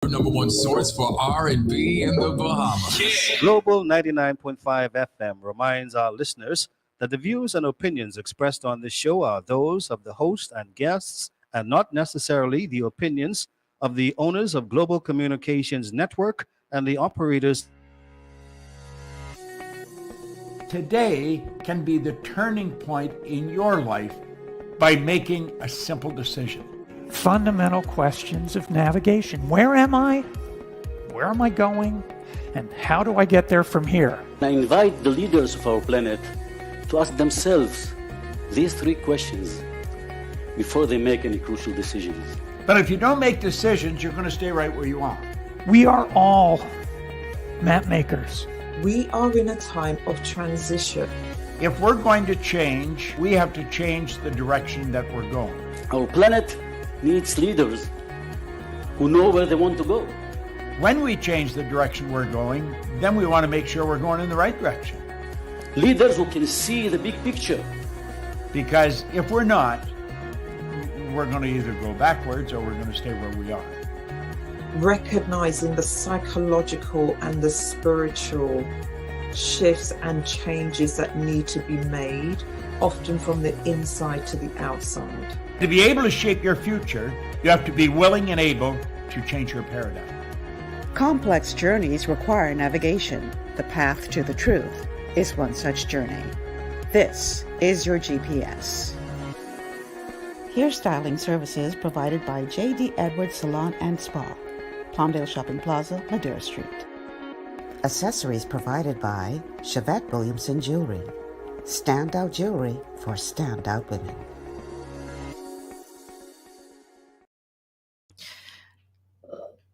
Your number one source for R&B in the Bahamas. Yeah. Global 99.5 FM reminds our listeners that the views and opinions expressed on this show are those of the host and guests and not necessarily the opinions of the owners of Global Communications Network and the operators. Today can be the turning point in your life by making a simple decision. Fundamental questions of navigation. Where am I? Where am I going? And how do I get there from here? I invite the leaders of our planet to ask themselves these three questions before they make any crucial decisions. But if you don't make decisions, you're going to stay right where you are. We are all map makers. We are in a time of transition. If we're going to change, we have to change the direction that we're going. Our planet needs leaders who know where they want to go. When we change the direction we're going, then we want to make sure we're going in the right direction. Leaders who can see the big picture. Because if we're not, we're going to either go backwards or we're going to stay where we are. Recognizing the psychological and the spiritual shifts and changes that need to be made, often from the inside to the outside. To be able to shape your future, you have to be willing and able to change your paradigm. Complex journeys require navigation. The path to the truth is one such journey. This is your GPS. Hairstyling services provided by J.D. Edwards Salon and Spa, Palmdale Shopping Plaza, Madera Street. Accessories provided by Chevette Williamson Jewelry. Standout jewelry for standout women.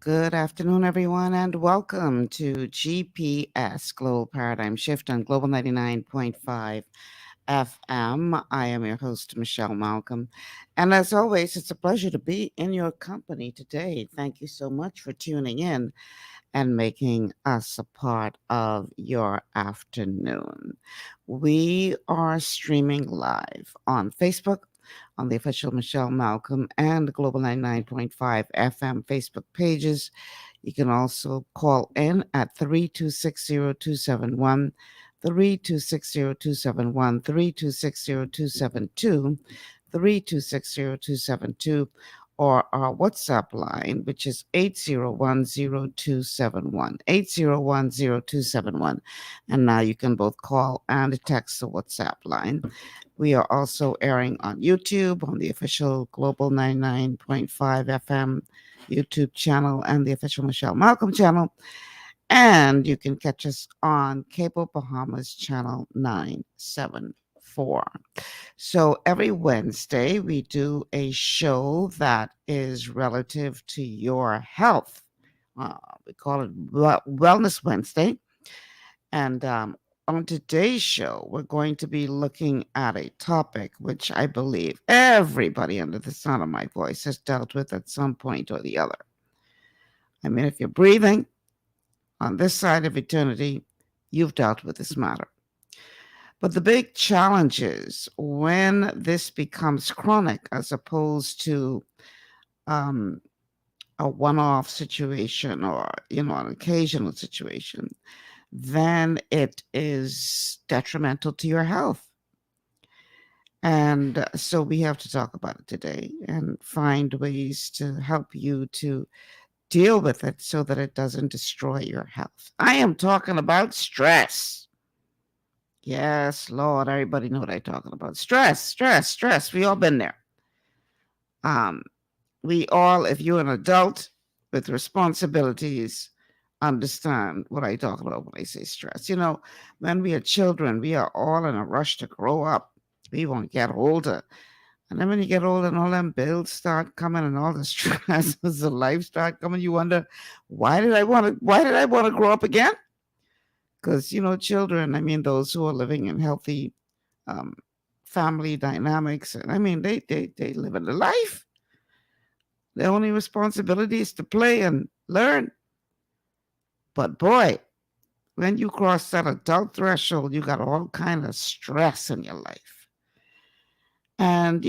Good afternoon, everyone, and welcome to GPS Global Paradigm Shift on Global 99.5 FM. I am your host, Michelle Malcolm. And as always, it's a pleasure to be in your company today. Thank you so much for tuning in and making us a part of your afternoon. We are streaming live on Facebook, on the official Michelle Malcolm and Global 99.5 FM Facebook pages. You can also call in at 3260271, 3260271, 3260272, 3260272, or our WhatsApp line, which is 8010271, 8010271. And now you can both call and text the WhatsApp line. We are also airing on YouTube, on the official Global 99.5 FM YouTube channel and the official Michelle Malcolm channel. And you can catch us on Cable Bahamas channel 974. So every Wednesday, we do a show that is relative to your health. We call it Wellness Wednesday. And on today's show, we're going to be looking at a topic which I believe everybody under the sound of my voice has dealt with at some point or the other. I mean, if you're breathing on this side of eternity, you've dealt with this matter. But the big challenge is when this becomes chronic as opposed to a one-off situation or, an occasional situation, then it is detrimental to your health. And so we have to talk about it today and find ways to help you to deal with it so that it doesn't destroy your health. I am talking about stress. Yes, Lord, everybody know what I'm talking about. Stress. We all been there. We all, if you're an adult with responsibilities, understand what I talk about when I say stress. When we are children, we are all in a rush to grow up. We want to get older. And then when you get older and all them bills start coming and all the stresses of life start coming, you wonder, why did I want to grow up again? Because, children, those who are living in healthy family dynamics, and they live in the life. Their only responsibility is to play and learn. But boy, when you cross that adult threshold, you got all kind of stress in your life. And,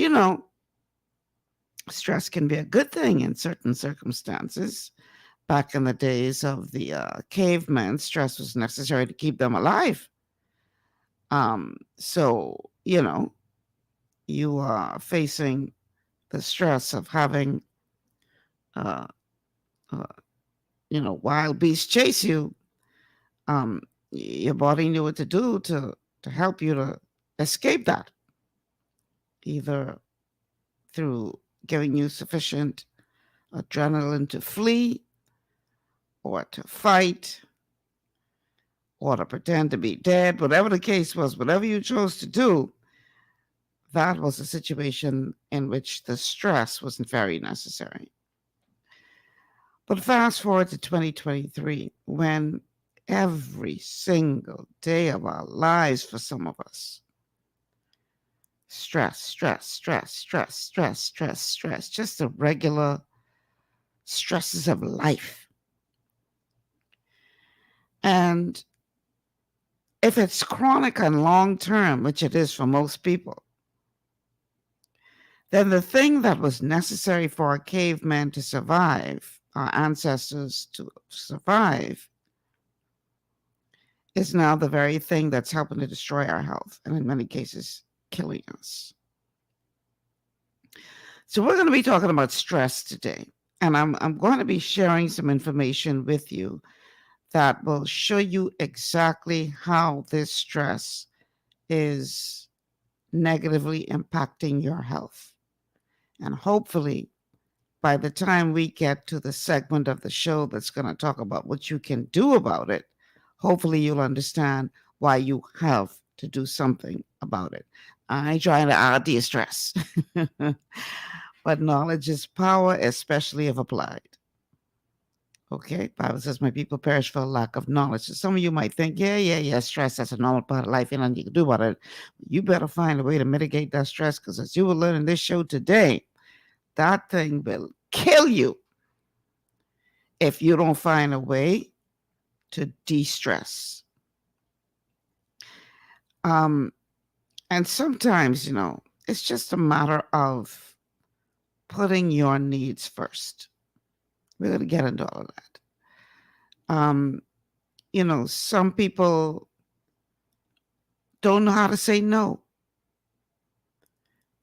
stress can be a good thing in certain circumstances, Back in the days of the cavemen, stress was necessary to keep them alive. So, you are facing the stress of having, uh, wild beasts chase you. Your body knew what to do to help you to escape that, either through giving you sufficient adrenaline to flee, or to fight, or to pretend to be dead. Whatever the case was, whatever you chose to do, that was a situation in which the stress was very necessary. But fast forward to 2023, when every single day of our lives, for some of us, stress, just the regular stresses of life. And if it's chronic and long term, which it is for most people, then the thing that was necessary for our cavemen to survive, our ancestors to survive, is now the very thing that's helping to destroy our health, and in many cases, killing us. So we're going to be talking about stress today, and I'm going to be sharing some information with you that will show you exactly how this stress is negatively impacting your health. And hopefully, by the time we get to the segment of the show that's going to talk about what you can do about it, hopefully you'll understand why you have to do something about it. I ain't trying to add to your stress, but knowledge is power, especially if applied. Okay, Bible says, my people perish for lack of knowledge. So some of you might think, yeah, stress, that's a normal part of life, and nothing you can do about it. You better find a way to mitigate that stress, because as you will learn in this show today, that thing will kill you if you don't find a way to de-stress. And sometimes, it's just a matter of putting your needs first. We're going to get into all of that. Some people don't know how to say no.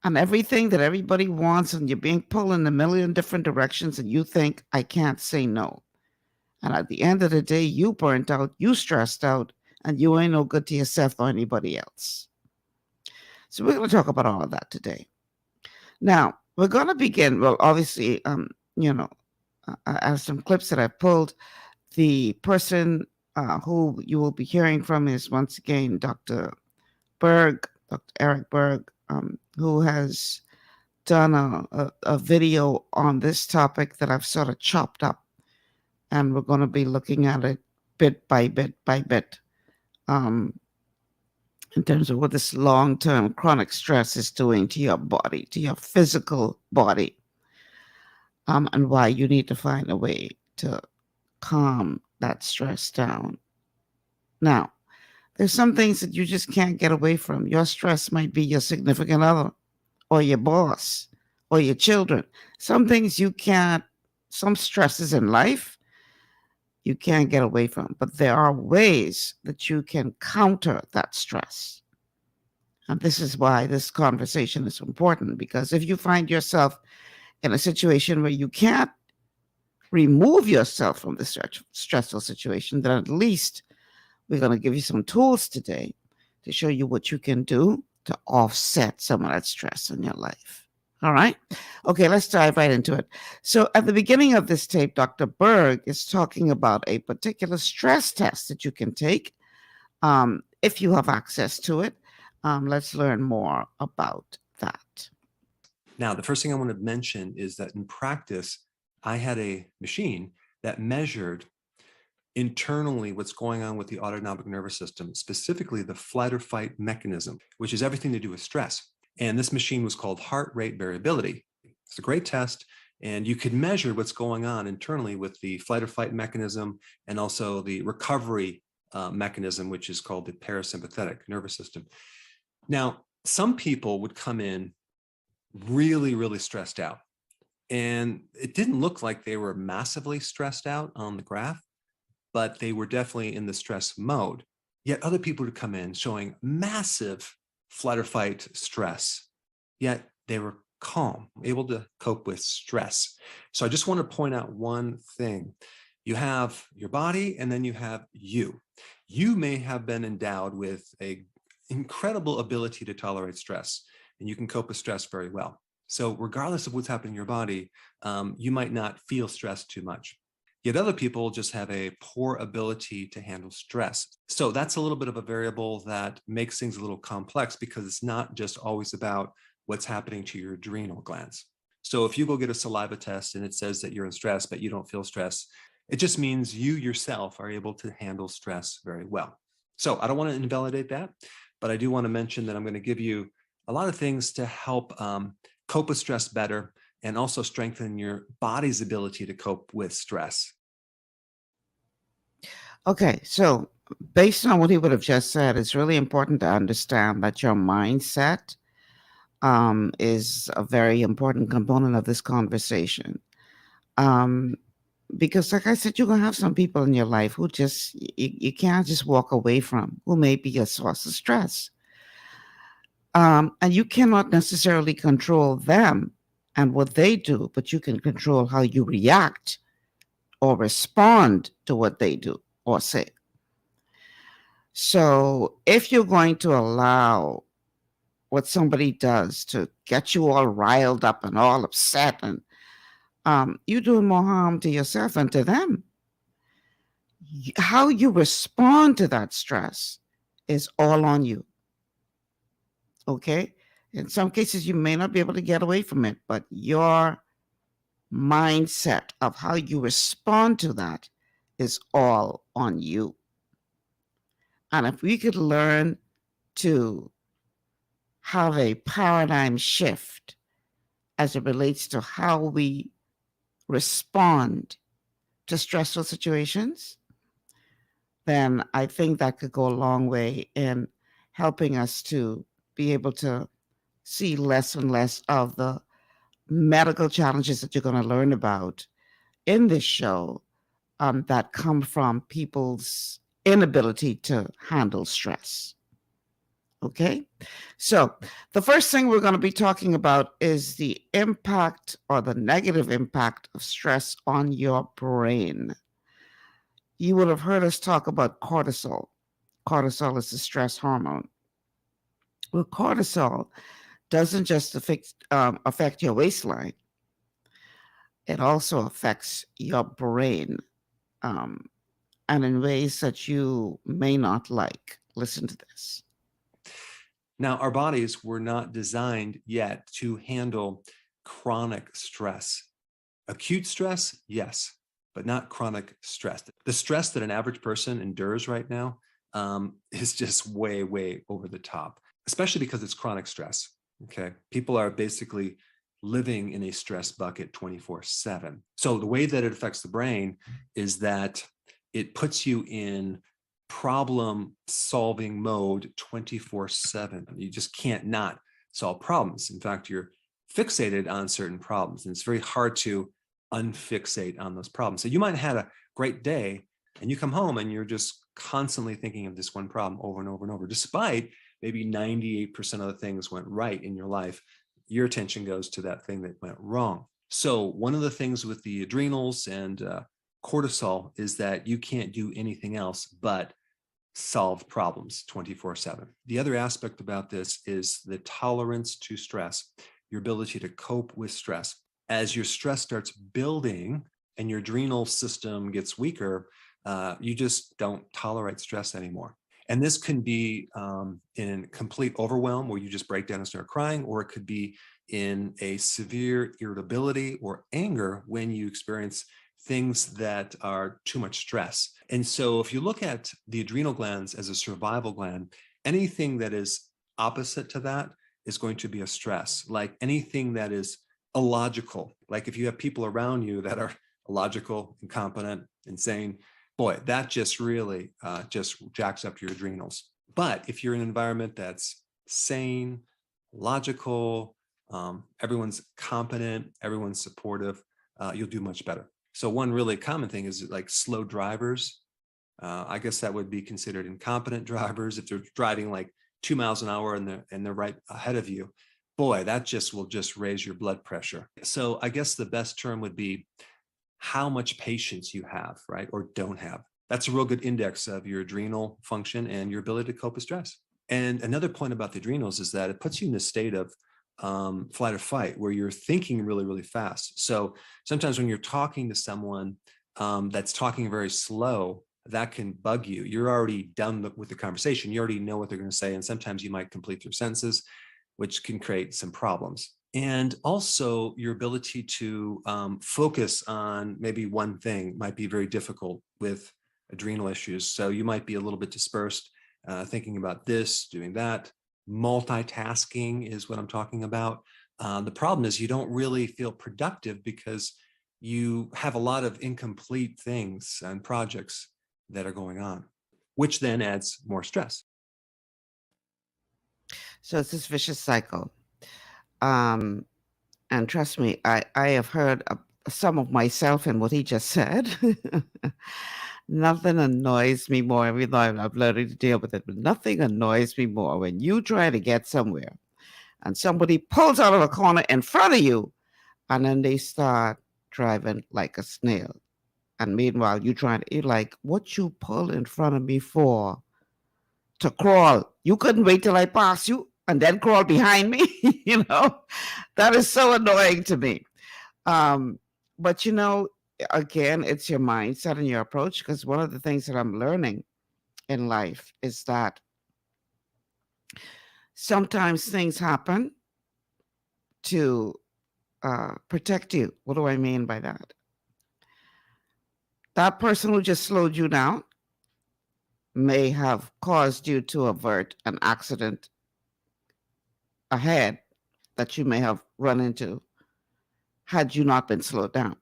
And everything that everybody wants, and you're being pulled in a million different directions, and you think, I can't say no. And at the end of the day, you burnt out, you stressed out, and you ain't no good to yourself or anybody else. So we're going to talk about all of that today. Now, we're going to begin, well, obviously, I have some clips that I pulled. The person who you will be hearing from is, once again, Dr. Berg, Dr. Eric Berg, who has done a video on this topic that I've sort of chopped up. And we're going to be looking at it bit by bit by bit in terms of what this long-term chronic stress is doing to your body, to your physical body. And why you need to find a way to calm that stress down. Now, there's some things that you just can't get away from. Your stress might be your significant other, or your boss, or your children. Some things some stresses in life, you can't get away from. But there are ways that you can counter that stress. And this is why this conversation is important, because if you find yourself in a situation where you can't remove yourself from the stressful situation, then at least we're going to give you some tools today to show you what you can do to offset some of that stress in your life. All right? Okay, let's dive right into it. So at the beginning of this tape, Dr. Berg is talking about a particular stress test that you can take if you have access to it. Let's learn more about that. Now, the first thing I want to mention is that in practice, I had a machine that measured internally what's going on with the autonomic nervous system, specifically the flight or fight mechanism, which is everything to do with stress. And this machine was called heart rate variability. It's a great test, and you could measure what's going on internally with the flight or fight mechanism and also the recovery mechanism, which is called the parasympathetic nervous system. Now, some people would come in really, really stressed out. And it didn't look like they were massively stressed out on the graph, but they were definitely in the stress mode. Yet other people would come in showing massive flight or fight stress, yet they were calm, able to cope with stress. So I just want to point out one thing. You have your body, and then you have you. You may have been endowed with an incredible ability to tolerate stress, and you can cope with stress very well. So regardless of what's happening in your body, you might not feel stressed too much. Yet other people just have a poor ability to handle stress. So that's a little bit of a variable that makes things a little complex, because it's not just always about what's happening to your adrenal glands. So if you go get a saliva test and it says that you're in stress, but you don't feel stress, it just means you yourself are able to handle stress very well. So I don't want to invalidate that, but I do want to mention that I'm going to give you a lot of things to help cope with stress better, and also strengthen your body's ability to cope with stress. Okay, so based on what he would have just said, it's really important to understand that your mindset is a very important component of this conversation. Because like I said, you're going to have some people in your life who just, you can't just walk away from, who may be a source of stress. And you cannot necessarily control them and what they do, but you can control how you react or respond to what they do or say. So if you're going to allow what somebody does to get you all riled up and all upset, and you're doing more harm to yourself and to them. How you respond to that stress is all on you. Okay? In some cases, you may not be able to get away from it, but your mindset of how you respond to that is all on you. And if we could learn to have a paradigm shift as it relates to how we respond to stressful situations, then I think that could go a long way in helping us to be able to see less and less of the medical challenges that you're going to learn about in this show that come from people's inability to handle stress. Okay, so the first thing we're going to be talking about is the impact or the negative impact of stress on your brain. You will have heard us talk about cortisol. Cortisol is the stress hormone. Well, cortisol doesn't just affect your waistline. It also affects your brain, and in ways that you may not like. Listen to this. Now, our bodies were not designed yet to handle chronic stress. Acute stress, yes, but not chronic stress. The stress that an average person endures right now is just way, way over the top, especially because it's chronic stress. Okay, people are basically living in a stress bucket 24/7. So the way that it affects the brain is that it puts you in problem solving mode 24/7. You just can't not solve problems. In fact, you're fixated on certain problems, and it's very hard to unfixate on those problems. So you might have had a great day and you come home and you're just constantly thinking of this one problem over and over and over, despite maybe 98% of the things went right in your life. Your attention goes to that thing that went wrong. So one of the things with the adrenals and cortisol is that you can't do anything else but solve problems 24/7. The other aspect about this is the tolerance to stress, your ability to cope with stress. As your stress starts building and your adrenal system gets weaker, you just don't tolerate stress anymore. And this can be in complete overwhelm where you just break down and start crying, or it could be in a severe irritability or anger when you experience things that are too much stress. And so if you look at the adrenal glands as a survival gland, anything that is opposite to that is going to be a stress. Like anything that is illogical, like if you have people around you that are illogical, incompetent, insane, boy, that just really just jacks up your adrenals. But if you're in an environment that's sane, logical, everyone's competent, everyone's supportive, you'll do much better. So one really common thing is like slow drivers. I guess that would be considered incompetent drivers if they're driving like 2 miles an hour and they're right ahead of you. Boy, that will just raise your blood pressure. So I guess the best term would be how much patience you have, right? Or don't have. That's a real good index of your adrenal function and your ability to cope with stress. And another point about the adrenals is that it puts you in a state of flight or fight where you're thinking really, really fast. So sometimes when you're talking to someone that's talking very slow, that can bug you. You're already done with the conversation. You already know what they're going to say. And sometimes you might complete their sentences, which can create some problems. And also your ability to focus on maybe one thing might be very difficult with adrenal issues. So you might be a little bit dispersed, thinking about this, doing that. Multitasking is what I'm talking about. The problem is you don't really feel productive because you have a lot of incomplete things and projects that are going on, which then adds more stress. So it's this vicious cycle. And trust me, I have heard some of myself in what he just said. Nothing annoys me more, even though I've learned to deal with it, but nothing annoys me more when you try to get somewhere and somebody pulls out of a corner in front of you and then they start driving like a snail. And meanwhile, you're like, what you pull in front of me for? To crawl. You couldn't wait till I pass you and then crawl behind me. That is so annoying to me. But again, it's your mindset and your approach, because one of the things that I'm learning in life is that sometimes things happen to protect you. What do I mean by that? That person who just slowed you down may have caused you to avert an accident ahead that you may have run into had you not been slowed down.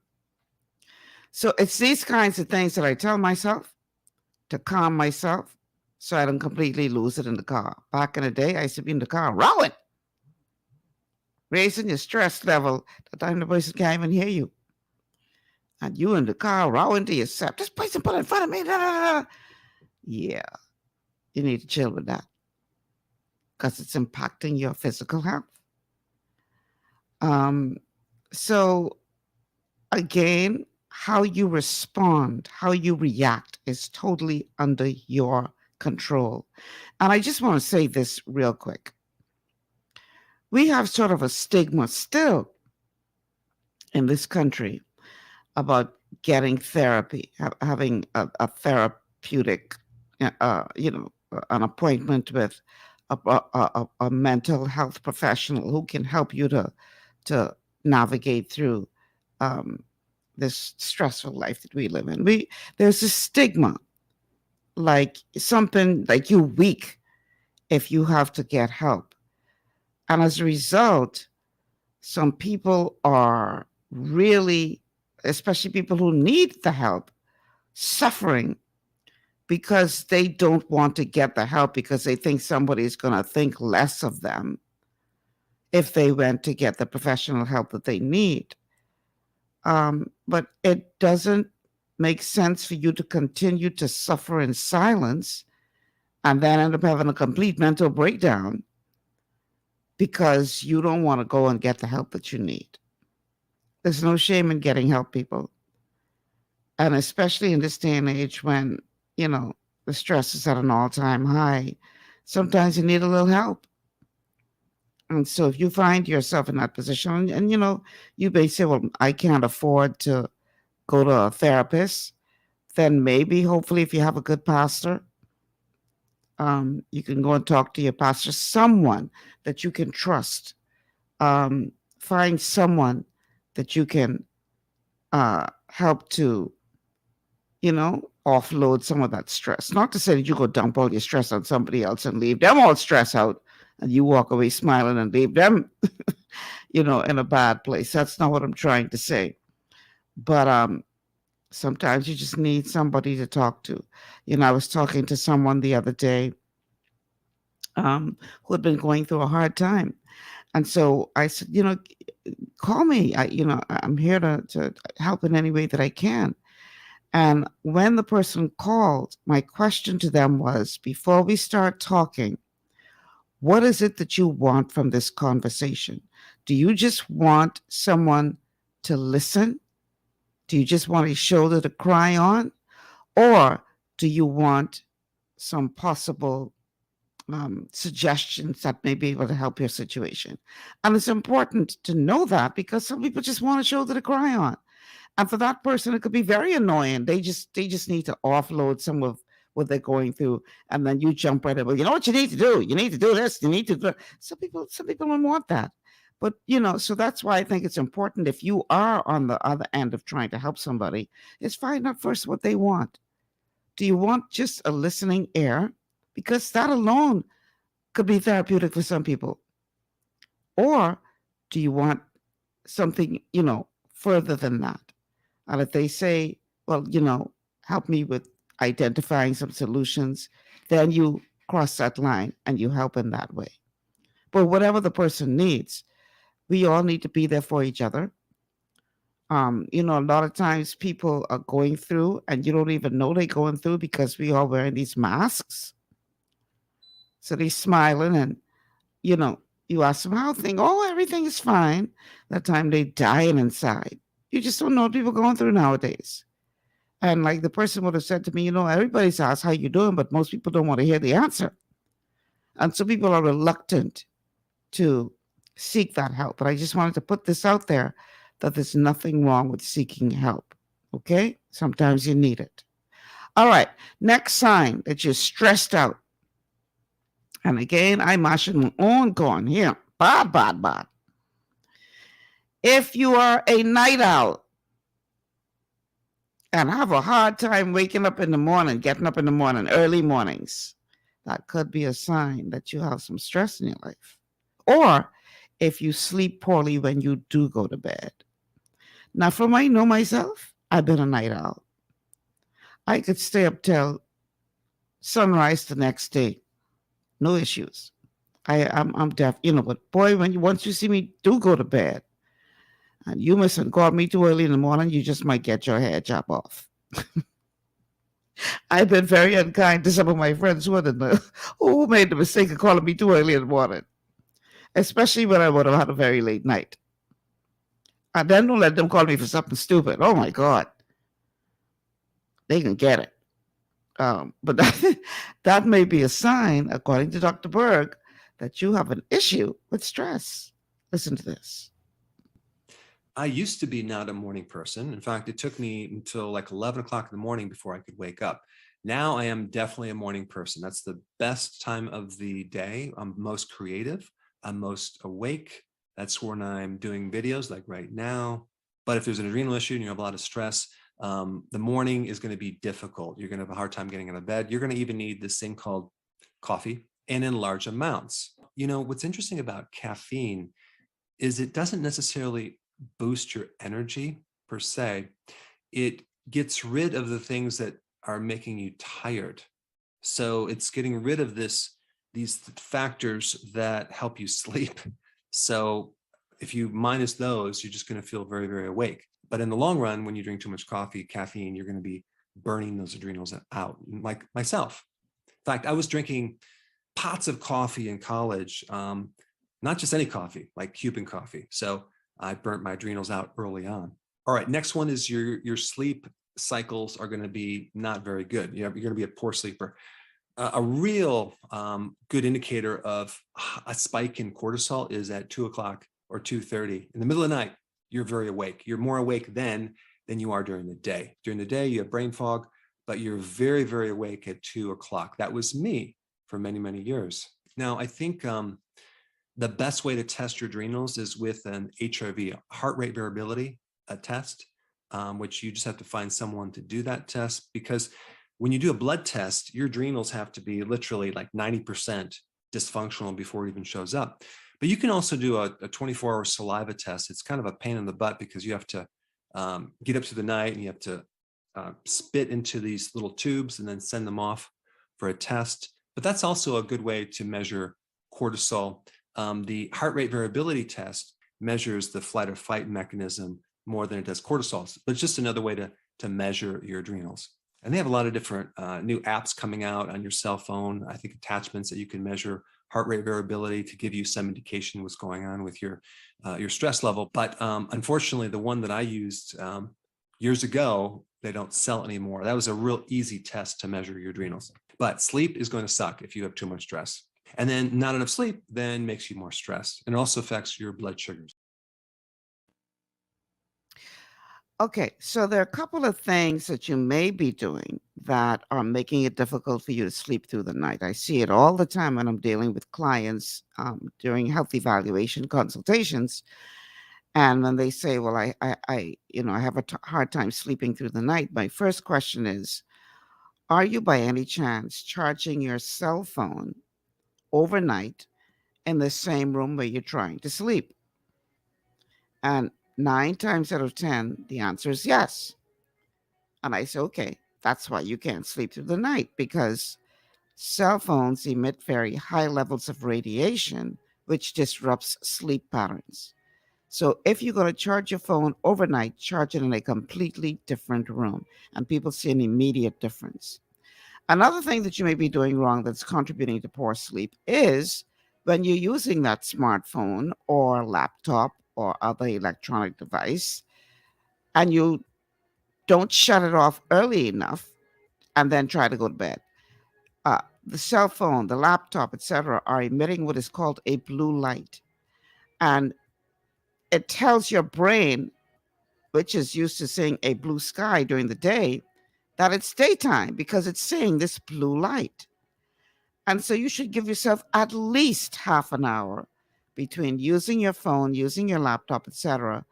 So it's these kinds of things that I tell myself to calm myself so I don't completely lose it in the car. Back in the day, I used to be in the car rowing, raising your stress level the time the person can't even hear you. And you in the car rowing to yourself, this person put in front of me. Da, da, da. Yeah, you need to chill with that because it's impacting your physical health. So again, how you respond, how you react is totally under your control. And I just want to say this real quick. We have sort of a stigma still in this country about getting therapy, having a therapeutic, an appointment with a mental health professional who can help you to navigate through this stressful life that we live in. There's a stigma, like something like you're weak if you have to get help. And as a result, some people are really, especially people who need the help, suffering because they don't want to get the help because they think somebody's going to think less of them if they went to get the professional help that they need. But it doesn't make sense for you to continue to suffer in silence and then end up having a complete mental breakdown because you don't want to go and get the help that you need. There's no shame in getting help, people. And especially in this day and age when, the stress is at an all-time high, sometimes you need a little help. And so if you find yourself in that position and you may say, well, I can't afford to go to a therapist, then maybe, hopefully, if you have a good pastor, you can go and talk to your pastor, someone that you can trust. Find someone that you can help to, offload some of that stress. Not to say that you go dump all your stress on somebody else and leave them all stressed out and you walk away smiling and leave them, in a bad place. That's not what I'm trying to say. But sometimes you just need somebody to talk to. I was talking to someone the other day who had been going through a hard time. And so I said, call me. I'm here to help in any way that I can. And when the person called, my question to them was, before we start talking, what is it that you want from this conversation? Do you just want someone to listen? Do you just want a shoulder to cry on? Or do you want some possible suggestions that may be able to help your situation? And it's important to know that, because some people just want a shoulder to cry on. And for that person, it could be very annoying. They just need to offload some of what they're going through, and then you jump right in. Well, you know what you need to do? You need to do this. You need to do. Some people don't want that. But so that's why I think it's important, if you are on the other end of trying to help somebody, is find out first what they want. Do you want just a listening ear? Because that alone could be therapeutic for some people. Or do you want something, further than that? And if they say, well, help me with identifying some solutions, then you cross that line and you help in that way. But whatever the person needs, we all need to be there for each other. A lot of times people are going through and you don't even know they're going through, because we are wearing these masks. So they're smiling and, you ask them how things, everything is fine. That time they dying inside. You just don't know what people are going through nowadays. And like the person would have said to me, everybody's asked how you doing, but most people don't want to hear the answer. And so people are reluctant to seek that help. But I just wanted to put this out there, that there's nothing wrong with seeking help. Okay? Sometimes you need it. All right. Next sign that you're stressed out. And again, I'm on going here. Bad. If you are a night owl and have a hard time waking up in the morning, getting up in the morning, early mornings, that could be a sign that you have some stress in your life. Or if you sleep poorly when you do go to bed. Now, from I know myself, I've been a night owl. I could stay up till sunrise the next day. No issues. I'm deaf, but boy, once you see me do go to bed, and you mustn't call me too early in the morning, you just might get your hair chopped off. I've been very unkind to some of my friends who made the mistake of calling me too early in the morning, especially when I would have had a very late night. And then don't let them call me for something stupid. Oh my God. They can get it. But that may be a sign, according to Dr. Berg, that you have an issue with stress. Listen to this. I used to be not a morning person. In fact, it took me until like 11 o'clock in the morning before I could wake up. Now I am definitely a morning person. That's the best time of the day. I'm most creative. I'm most awake. That's when I'm doing videos like right now. But if there's an adrenal issue and you have a lot of stress, the morning is going to be difficult. You're going to have a hard time getting out of bed. You're going to even need this thing called coffee, and in large amounts. What's interesting about caffeine is it doesn't necessarily boost your energy per se. It gets rid of the things that are making you tired. So it's getting rid of these factors that help you sleep. So if you minus those, you're just going to feel very, very awake. But in the long run, when you drink too much caffeine, you're going to be burning those adrenals out, like myself. In fact, I was drinking pots of coffee in college, not just any coffee, like Cuban coffee. So I burnt my adrenals out early on. All right, next one is your sleep cycles are going to be not very good. You're going to be a poor sleeper. A real good indicator of a spike in cortisol is at 2 o'clock or 2:30 in the middle of the night. You're very awake. You're more awake then than you are during the day. During the day, you have brain fog, but you're very, very awake at 2 o'clock. That was me for many, many years. Now, I think the best way to test your adrenals is with an HRV, heart rate variability test, which you just have to find someone to do that test, because when you do a blood test, your adrenals have to be literally like 90% dysfunctional before it even shows up. But you can also do a 24-hour saliva test. It's kind of a pain in the butt because you have to get up through the night and you have to spit into these little tubes and then send them off for a test. But that's also a good way to measure cortisol. the heart rate variability test measures the flight or fight mechanism more than it does cortisol, but it's just another way to measure your adrenals. And they have a lot of different new apps coming out on your cell phone. I think attachments that you can measure heart rate variability to give you some indication what's going on with your stress level. But unfortunately, the one that I used years ago, they don't sell anymore. That was a real easy test to measure your adrenals. But sleep is going to suck if you have too much stress. And then not enough sleep then makes you more stressed. And it also affects your blood sugars. Okay, so there are a couple of things that you may be doing that are making it difficult for you to sleep through the night. I see it all the time when I'm dealing with clients during health evaluation consultations. And when they say, well, I have a hard time sleeping through the night, my first question is, are you by any chance charging your cell phone overnight in the same room where you're trying to sleep? And 9 times out of 10, the answer is yes. And I say, okay, that's why you can't sleep through the night, because cell phones emit very high levels of radiation, which disrupts sleep patterns. So if you're going to charge your phone overnight, charge it in a completely different room, and people see an immediate difference. Another thing that you may be doing wrong that's contributing to poor sleep is when you're using that smartphone or laptop or other electronic device, and you don't shut it off early enough and then try to go to bed. The cell phone, the laptop, etc., are emitting what is called a blue light. And it tells your brain, which is used to seeing a blue sky during the day, that it's daytime because it's seeing this blue light. And so you should give yourself at least half an hour between using your phone, using your laptop, etc.,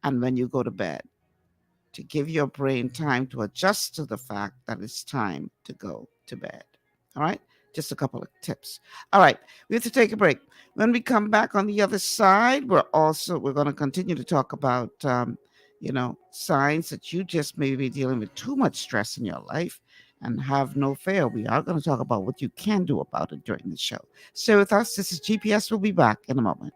and when you go to bed, to give your brain time to adjust to the fact that it's time to go to bed. All right? Just a couple of tips. All right, we have to take a break. When we come back on the other side, we're going to continue to talk about, signs that you just may be dealing with too much stress in your life. And have no fear, we are going to talk about what you can do about it during the show. Stay with us. This is GPS. We'll be back in a moment.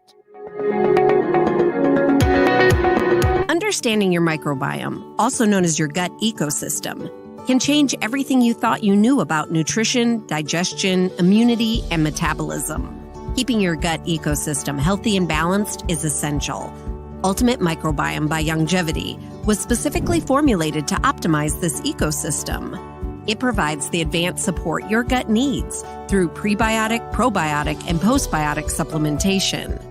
Understanding your microbiome, also known as your gut ecosystem, can change everything you thought you knew about nutrition, digestion, immunity, and metabolism. Keeping your gut ecosystem healthy and balanced is essential. Ultimate Microbiome by Youngevity was specifically formulated to optimize this ecosystem. It provides the advanced support your gut needs through prebiotic, probiotic, and postbiotic supplementation.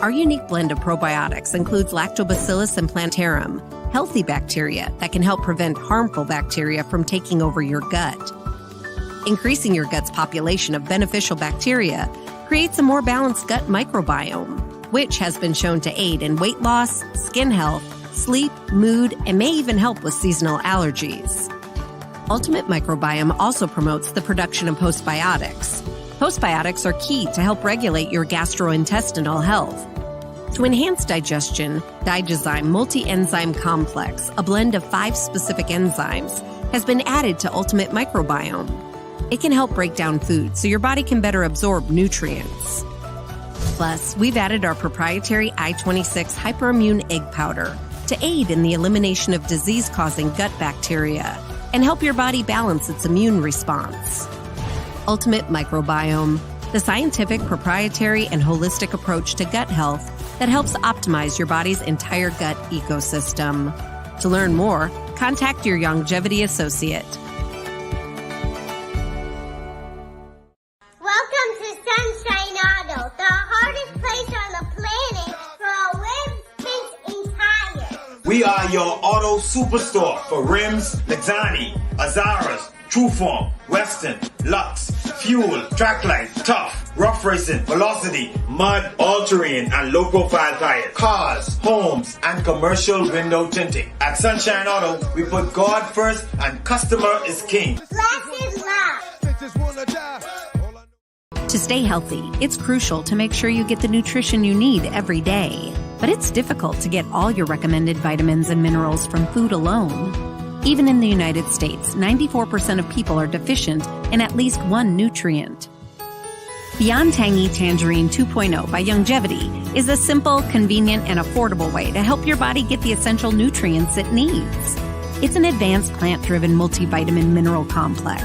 Our unique blend of probiotics includes Lactobacillus and Plantarum, healthy bacteria that can help prevent harmful bacteria from taking over your gut. Increasing your gut's population of beneficial bacteria creates a more balanced gut microbiome, which has been shown to aid in weight loss, skin health, sleep, mood, and may even help with seasonal allergies. Ultimate Microbiome also promotes the production of postbiotics. Postbiotics are key to help regulate your gastrointestinal health. To enhance digestion, Digizyme Multi-Enzyme Complex, a blend of 5 specific enzymes, has been added to Ultimate Microbiome. It can help break down food so your body can better absorb nutrients. Plus, we've added our proprietary I-26 Hyperimmune Egg Powder to aid in the elimination of disease-causing gut bacteria and help your body balance its immune response. Ultimate Microbiome, the scientific, proprietary, and holistic approach to gut health that helps optimize your body's entire gut ecosystem. To learn more, contact your Youngevity associate. Welcome to Sunshine Auto, the hardest place on the planet for a rims, paint, and tires. We are your auto superstore for rims, Lexani, Azaras, Trueform, Western, Lux, Fuel, Trackline, Tough, Rough Racing, Velocity, Mud, All-Terrain, and low-profile tires, cars, homes, and commercial window tinting. At Sunshine Auto, we put God first and customer is king. Less is love. To stay healthy, it's crucial to make sure you get the nutrition you need every day. But it's difficult to get all your recommended vitamins and minerals from food alone. Even in the United States, 94% of people are deficient in at least one nutrient. Beyond Tangy Tangerine 2.0 by Youngevity is a simple, convenient, and affordable way to help your body get the essential nutrients it needs. It's an advanced plant-driven multivitamin mineral complex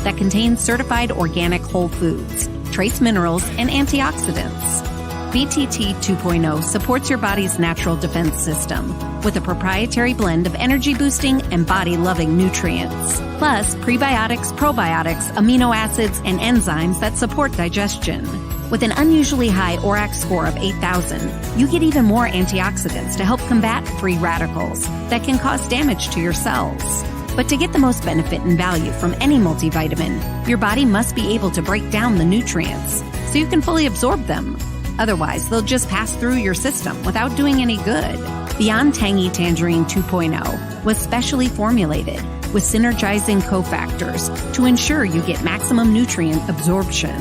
that contains certified organic whole foods, trace minerals, and antioxidants. BTT 2.0 supports your body's natural defense system with a proprietary blend of energy-boosting and body-loving nutrients, plus prebiotics, probiotics, amino acids, and enzymes that support digestion. With an unusually high ORAC score of 8,000, you get even more antioxidants to help combat free radicals that can cause damage to your cells. But to get the most benefit and value from any multivitamin, your body must be able to break down the nutrients so you can fully absorb them. Otherwise, they'll just pass through your system without doing any good. Beyond Tangy Tangerine 2.0 was specially formulated with synergizing cofactors to ensure you get maximum nutrient absorption.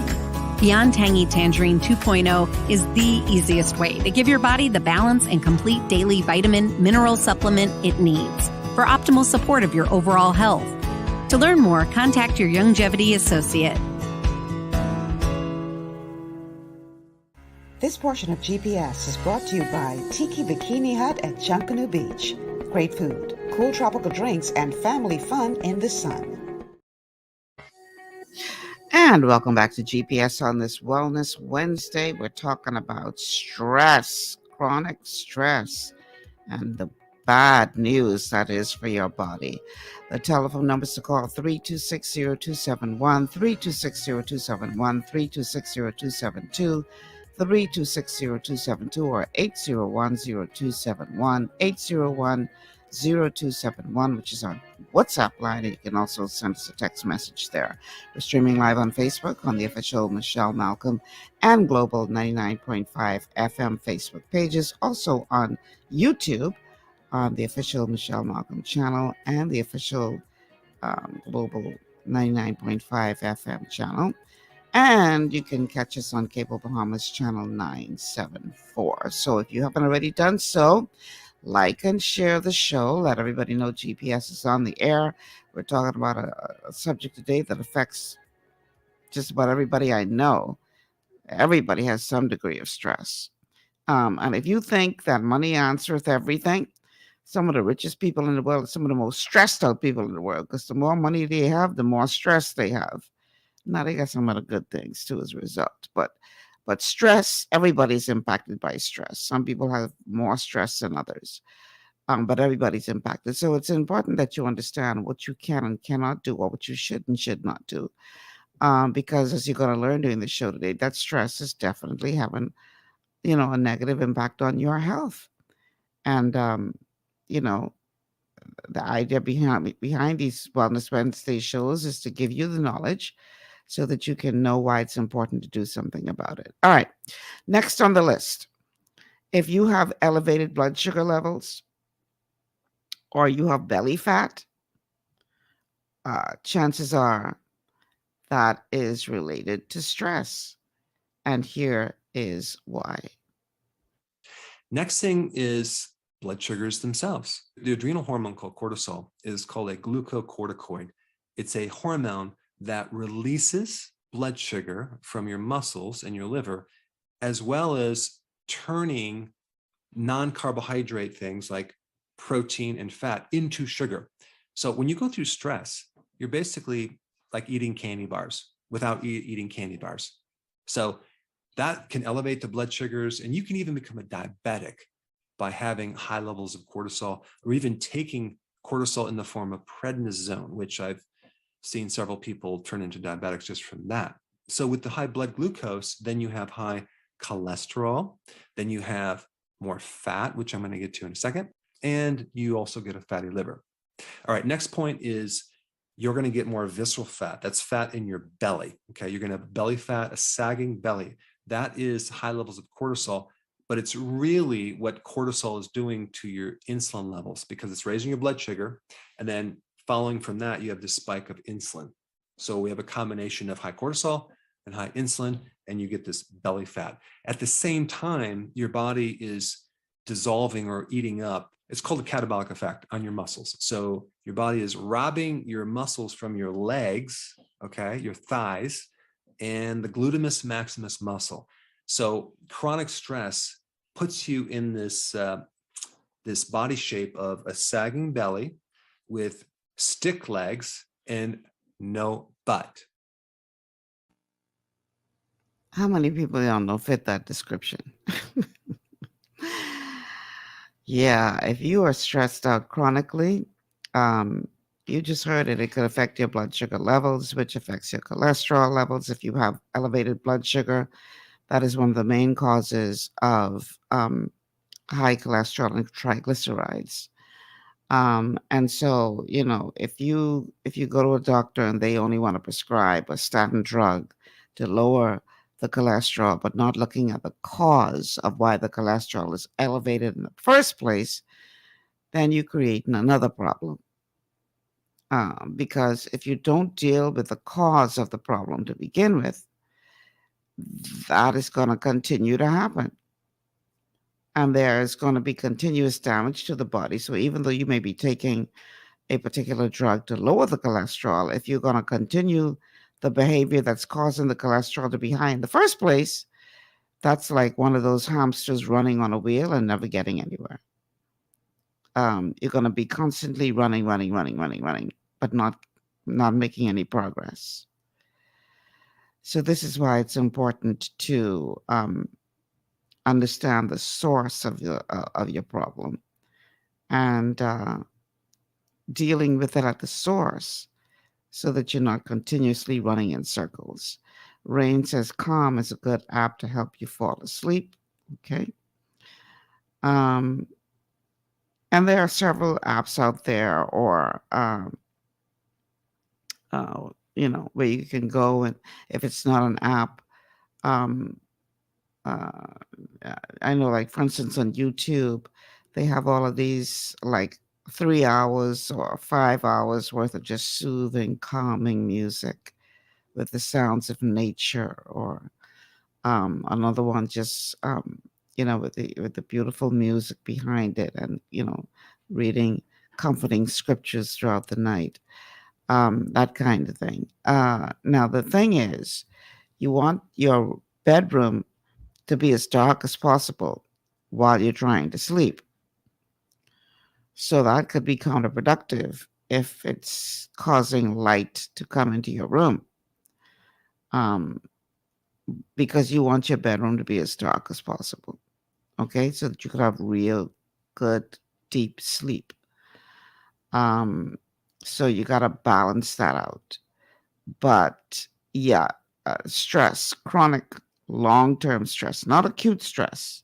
Beyond Tangy Tangerine 2.0 is the easiest way to give your body the balance and complete daily vitamin mineral supplement it needs for optimal support of your overall health. To learn more, contact your Youngevity associate. This portion of GPS is brought to you by Tiki Bikini Hut at Junkanoo Beach. Great food, cool tropical drinks, and family fun in the sun. And welcome back to GPS on this Wellness Wednesday. We're talking about stress, chronic stress, and the bad news that is for your body. The telephone numbers to call 3260271, 3260271, 3260272, 3260272, or 8010271, 8010271, which is our WhatsApp line. And you can also send us a text message there. We're streaming live on Facebook on the official Michelle Malcolm and Global 99.5 FM Facebook pages. Also on YouTube on the official Michelle Malcolm channel and the official Global 99.5 FM channel. And you can catch us on Cable Bahamas channel 974. So if you haven't already done so, like and share the show. Let everybody know GPS is on the air. We're talking about a subject today that affects just about everybody I know. Everybody has some degree of stress. And if you think that money answereth everything, some of the richest people in the world are some of the most stressed out people in the world, because the more money they have, the more stress they have. Now, they got some other good things too as a result. But stress, everybody's impacted by stress. Some people have more stress than others, but everybody's impacted. So it's important that you understand what you can and cannot do, or what you should and should not do. Because as you're going to learn during the show today, that stress is definitely having, a negative impact on your health. And, the idea behind these Wellness Wednesday shows is to give you the knowledge so that you can know why it's important to do something about it. All right. Next on the list, if you have elevated blood sugar levels or you have belly fat, chances are that is related to stress. And here is why. Next thing is blood sugars themselves. The adrenal hormone called cortisol is called a glucocorticoid. It's a hormone that releases blood sugar from your muscles and your liver, as well as turning non-carbohydrate things like protein and fat into sugar. So when you go through stress, you're basically like eating candy bars without eating candy bars. So that can elevate the blood sugars, and you can even become a diabetic by having high levels of cortisol, or even taking cortisol in the form of prednisone, which I've seen several people turn into diabetics just from that. So with the high blood glucose, then you have high cholesterol, then you have more fat, which I'm going to get to in a second, and you also get a fatty liver. All right, next point is you're going to get more visceral fat. That's fat in your belly. Okay, you're going to have belly fat, a sagging belly. That is high levels of cortisol, but it's really what cortisol is doing to your insulin levels, because it's raising your blood sugar. And then following from that, you have this spike of insulin. So we have a combination of high cortisol and high insulin, and you get this belly fat. At the same time, your body is dissolving or eating up. It's called a catabolic effect on your muscles. So your body is robbing your muscles from your legs, okay, your thighs, and the glutamus maximus muscle. So chronic stress puts you in this this body shape of a sagging belly with stick legs and no butt. How many people y'all know fit that description? Yeah, if you are stressed out chronically, you just heard it. It could affect your blood sugar levels, which affects your cholesterol levels. If you have elevated blood sugar, that is one of the main causes of high cholesterol and triglycerides. And so, you know, if you go to a doctor and they only want to prescribe a statin drug to lower the cholesterol, but not looking at the cause of why the cholesterol is elevated in the first place, then you create another problem. Because if you don't deal with the cause of the problem to begin with, that is going to continue to happen. And there is going to be continuous damage to the body. So even though you may be taking a particular drug to lower the cholesterol, if you're going to continue the behavior that's causing the cholesterol to be high in the first place, that's like one of those hamsters running on a wheel and never getting anywhere. You're going to be constantly running, but not making any progress. So this is why it's important to understand the source of your problem and dealing with it at the source so that you're not continuously running in circles. Rain says Calm is a good app to help you fall asleep. Okay. And there are several apps out there, or you know, where you can go, and if it's not an app, I know, like, for instance, on YouTube, they have all of these like 3 hours or 5 hours worth of just soothing, calming music with the sounds of nature, or another one just you know, with the beautiful music behind it, and, you know, reading comforting scriptures throughout the night, that kind of thing. Now the thing is, you want your bedroom to be as dark as possible while you're trying to sleep. So that could be counterproductive if it's causing light to come into your room, because you want your bedroom to be as dark as possible, okay, so that you could have real good deep sleep. So you got to balance that out. But yeah, stress, chronic long-term stress, not acute stress,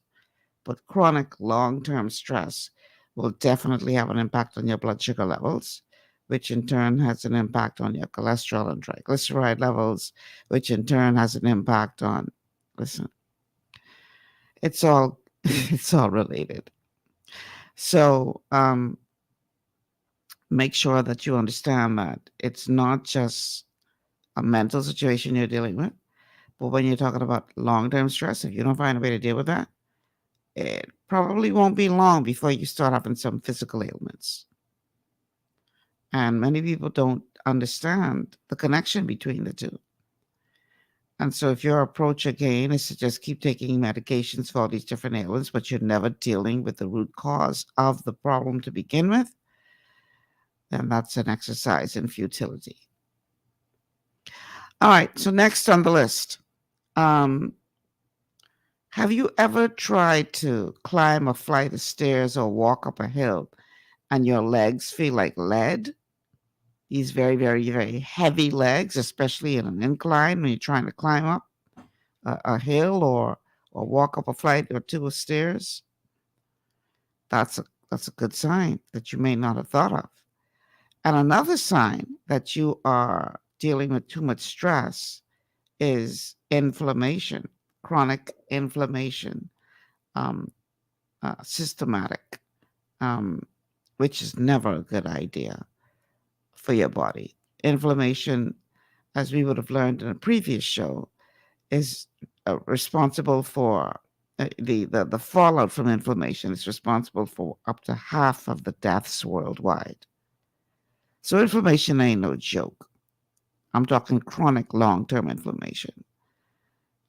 but chronic long-term stress will definitely have an impact on your blood sugar levels, which in turn has an impact on your cholesterol and triglyceride levels, which in turn has an impact on, listen, it's all it's all related. So make sure that you understand that it's not just a mental situation you're dealing with, but when you're talking about long-term stress, if you don't find a way to deal with that, it probably won't be long before you start having some physical ailments. And many people don't understand the connection between the two. And so if your approach again is to just keep taking medications for all these different ailments, but you're never dealing with the root cause of the problem to begin with, then that's an exercise in futility. All right, so next on the list, have you ever tried to climb a flight of stairs or walk up a hill and your legs feel like lead? These very, very, very heavy legs, especially in an incline when you're trying to climb up a hill or walk up a flight or two of stairs. That's a good sign that you may not have thought of. And another sign that you are dealing with too much stress is inflammation, chronic inflammation, systematic, which is never a good idea for your body. Inflammation, as we would have learned in a previous show, is responsible for the fallout from inflammation is responsible for up to half of the deaths worldwide. So inflammation ain't no joke. I'm talking chronic long-term inflammation.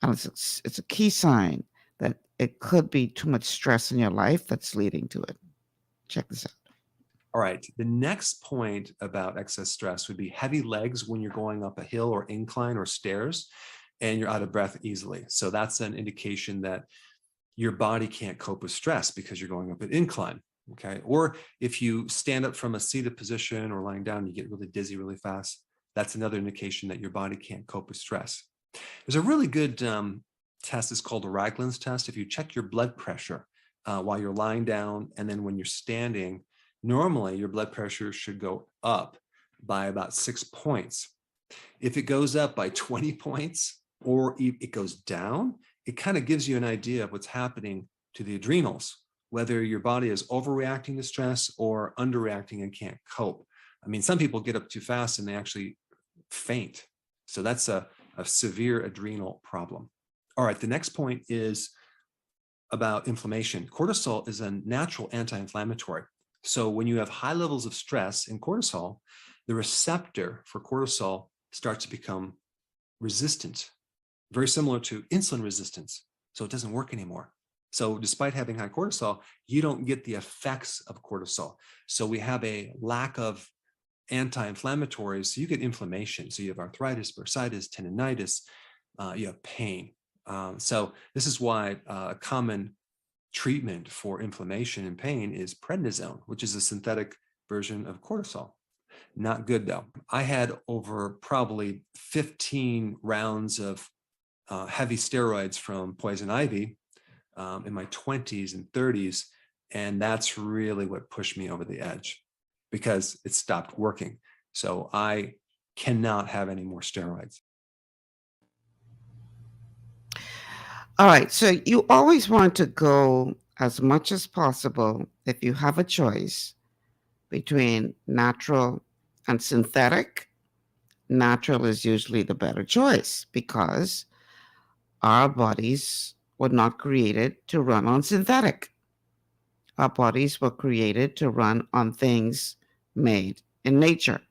And it's a key sign that it could be too much stress in your life that's leading to it. Check this out. All right. The next point about excess stress would be heavy legs when you're going up a hill or incline or stairs and you're out of breath easily. So that's an indication that your body can't cope with stress because you're going up an incline. Okay. Or if you stand up from a seated position or lying down, you get really dizzy really fast. That's another indication that your body can't cope with stress. There's a really good test. It's called a Ragland's test. If you check your blood pressure while you're lying down, and then when you're standing, normally your blood pressure should go up by about 6 points. If it goes up by 20 points or it goes down, it kind of gives you an idea of what's happening to the adrenals, whether your body is overreacting to stress or underreacting and can't cope. I mean, some people get up too fast and they actually faint. So that's a severe adrenal problem. All right, the next point is about inflammation. Cortisol is a natural anti-inflammatory. So when you have high levels of stress in cortisol, the receptor for cortisol starts to become resistant, very similar to insulin resistance. So it doesn't work anymore. So despite having high cortisol, you don't get the effects of cortisol. So we have a lack of anti-inflammatories. So you get inflammation. So you have arthritis, bursitis, tendinitis, you have pain. So this is why a common treatment for inflammation and pain is prednisone, which is a synthetic version of cortisol. Not good though. I had over probably 15 rounds of heavy steroids from Poison Ivy in my 20s and 30s. And that's really what pushed me over the edge because it stopped working. So I cannot have any more steroids. All right. So you always want to go as much as possible, if you have a choice between natural and synthetic. Natural is usually the better choice because our bodies were not created to run on synthetic. Our bodies were created to run on things made in nature.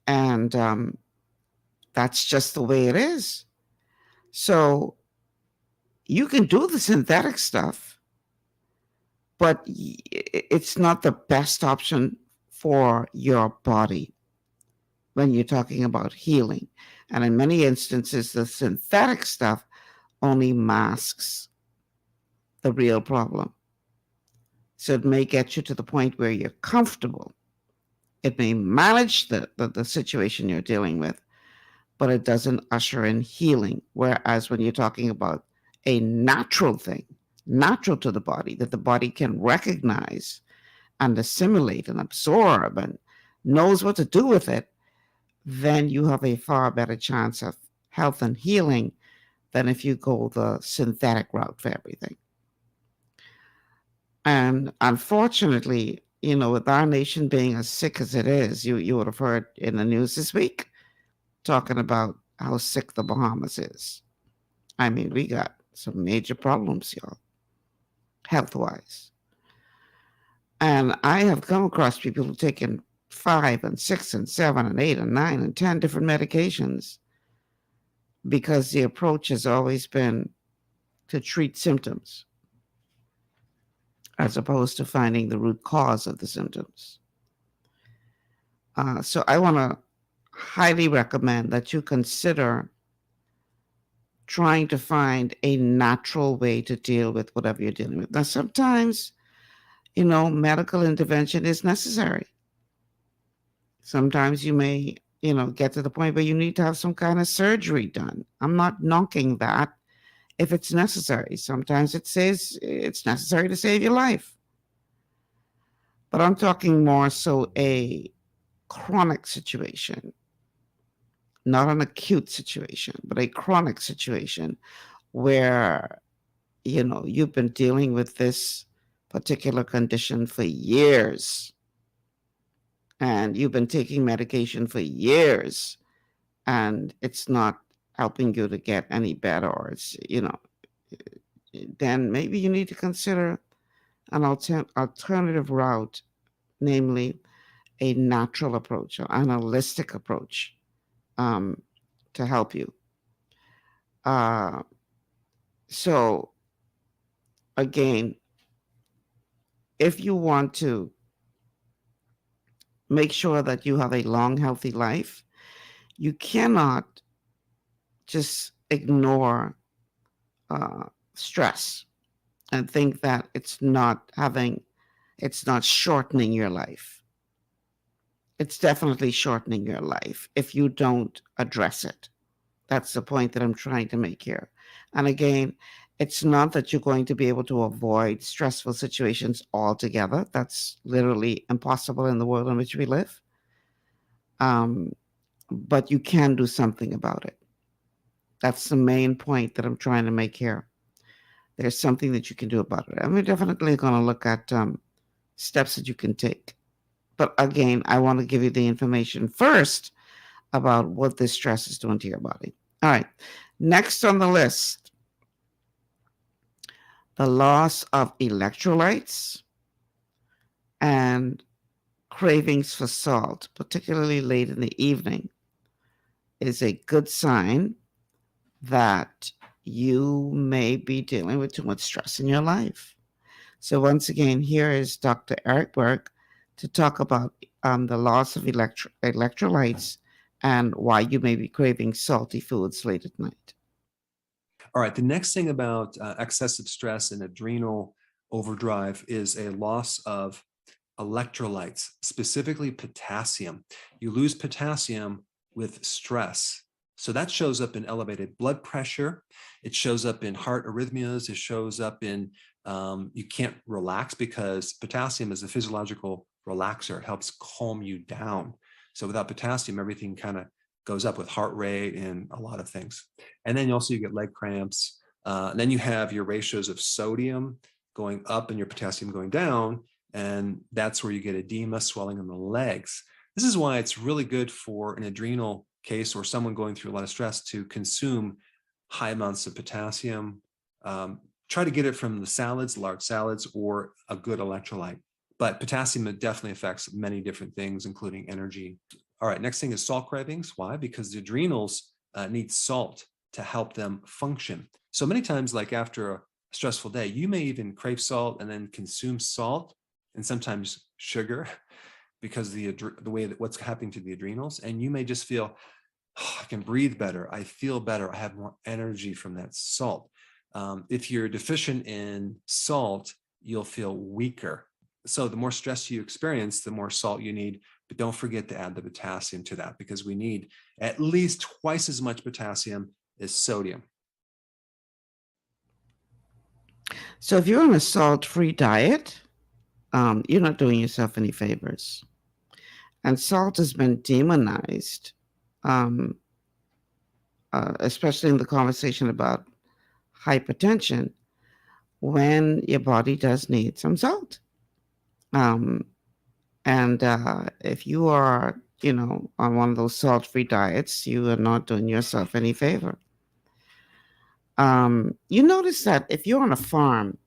And that's just the way it is. So you can do the synthetic stuff, but it's not the best option for your body when you're talking about healing. And in many instances, the synthetic stuff only masks the real problem. So it may get you to the point where you're comfortable. It may manage the situation you're dealing with, but it doesn't usher in healing. Whereas when you're talking about a natural thing, natural to the body, that the body can recognize and assimilate and absorb and knows what to do with it, then you have a far better chance of health and healing than if you go the synthetic route for everything. And unfortunately, you know, with our nation being as sick as it is, you would have heard in the news this week talking about how sick the Bahamas is. I mean, we got some major problems, y'all, health-wise. And I have come across people who've taken 5 and 6 and 7 and 8 and 9 and 10 different medications because the approach has always been to treat symptoms as opposed to finding the root cause of the symptoms. So I want to highly recommend that you consider trying to find a natural way to deal with whatever you're dealing with. Now, sometimes, you know, medical intervention is necessary. Sometimes you may, you know, get to the point where you need to have some kind of surgery done. I'm not knocking that if it's necessary. Sometimes it says it's necessary to save your life. But I'm talking more so a chronic situation, not an acute situation, but a chronic situation where, you know, you've been dealing with this particular condition for years and you've been taking medication for years and it's not helping you to get any better, or it's, you know, then maybe you need to consider an alternative route, namely a natural approach or an holistic approach to help you. So again, if you want to make sure that you have a long, healthy life, you cannot just ignore stress and think that it's not shortening your life. It's definitely shortening your life if you don't address it. That's the point that I'm trying to make here. And again, it's not that you're going to be able to avoid stressful situations altogether. That's literally impossible in the world in which we live. But you can do something about it. That's the main point that I'm trying to make here. There's something that you can do about it. And we're definitely going to look at steps that you can take. But again, I want to give you the information first about what this stress is doing to your body. All right. Next on the list, the loss of electrolytes and cravings for salt, particularly late in the evening, is a good sign that you may be dealing with too much stress in your life. So once again, here is Dr. Eric Burke to talk about the loss of electrolytes and why you may be craving salty foods late at night. All right, the next thing about excessive stress and adrenal overdrive is a loss of electrolytes, specifically potassium. You lose potassium with stress. So that shows up in elevated blood pressure. It shows up in heart arrhythmias. It shows up in you can't relax because potassium is a physiological relaxer. It helps calm you down. So without potassium, everything kind of goes up with heart rate and a lot of things. And then you get leg cramps. And then you have your ratios of sodium going up and your potassium going down. And that's where you get edema, swelling in the legs. This is why it's really good for an adrenal case or someone going through a lot of stress to consume high amounts of potassium. Try to get it from the salads, large salads, or a good electrolyte. But potassium definitely affects many different things, including energy. All right, next thing is salt cravings. Why? Because the adrenals need salt to help them function. So many times, like after a stressful day, you may even crave salt and then consume salt and sometimes sugar because the way that what's happening to the adrenals. And you may just feel, oh, I can breathe better. I feel better. I have more energy from that salt. If you're deficient in salt, you'll feel weaker. So the more stress you experience, the more salt you need. But don't forget to add the potassium to that because we need at least twice as much potassium as sodium. So if you're on a salt-free diet, you're not doing yourself any favors. And salt has been demonized, especially in the conversation about hypertension, when your body does need some salt. If you are, on one of those salt-free diets, you are not doing yourself any favor. You notice that if you're on a farm,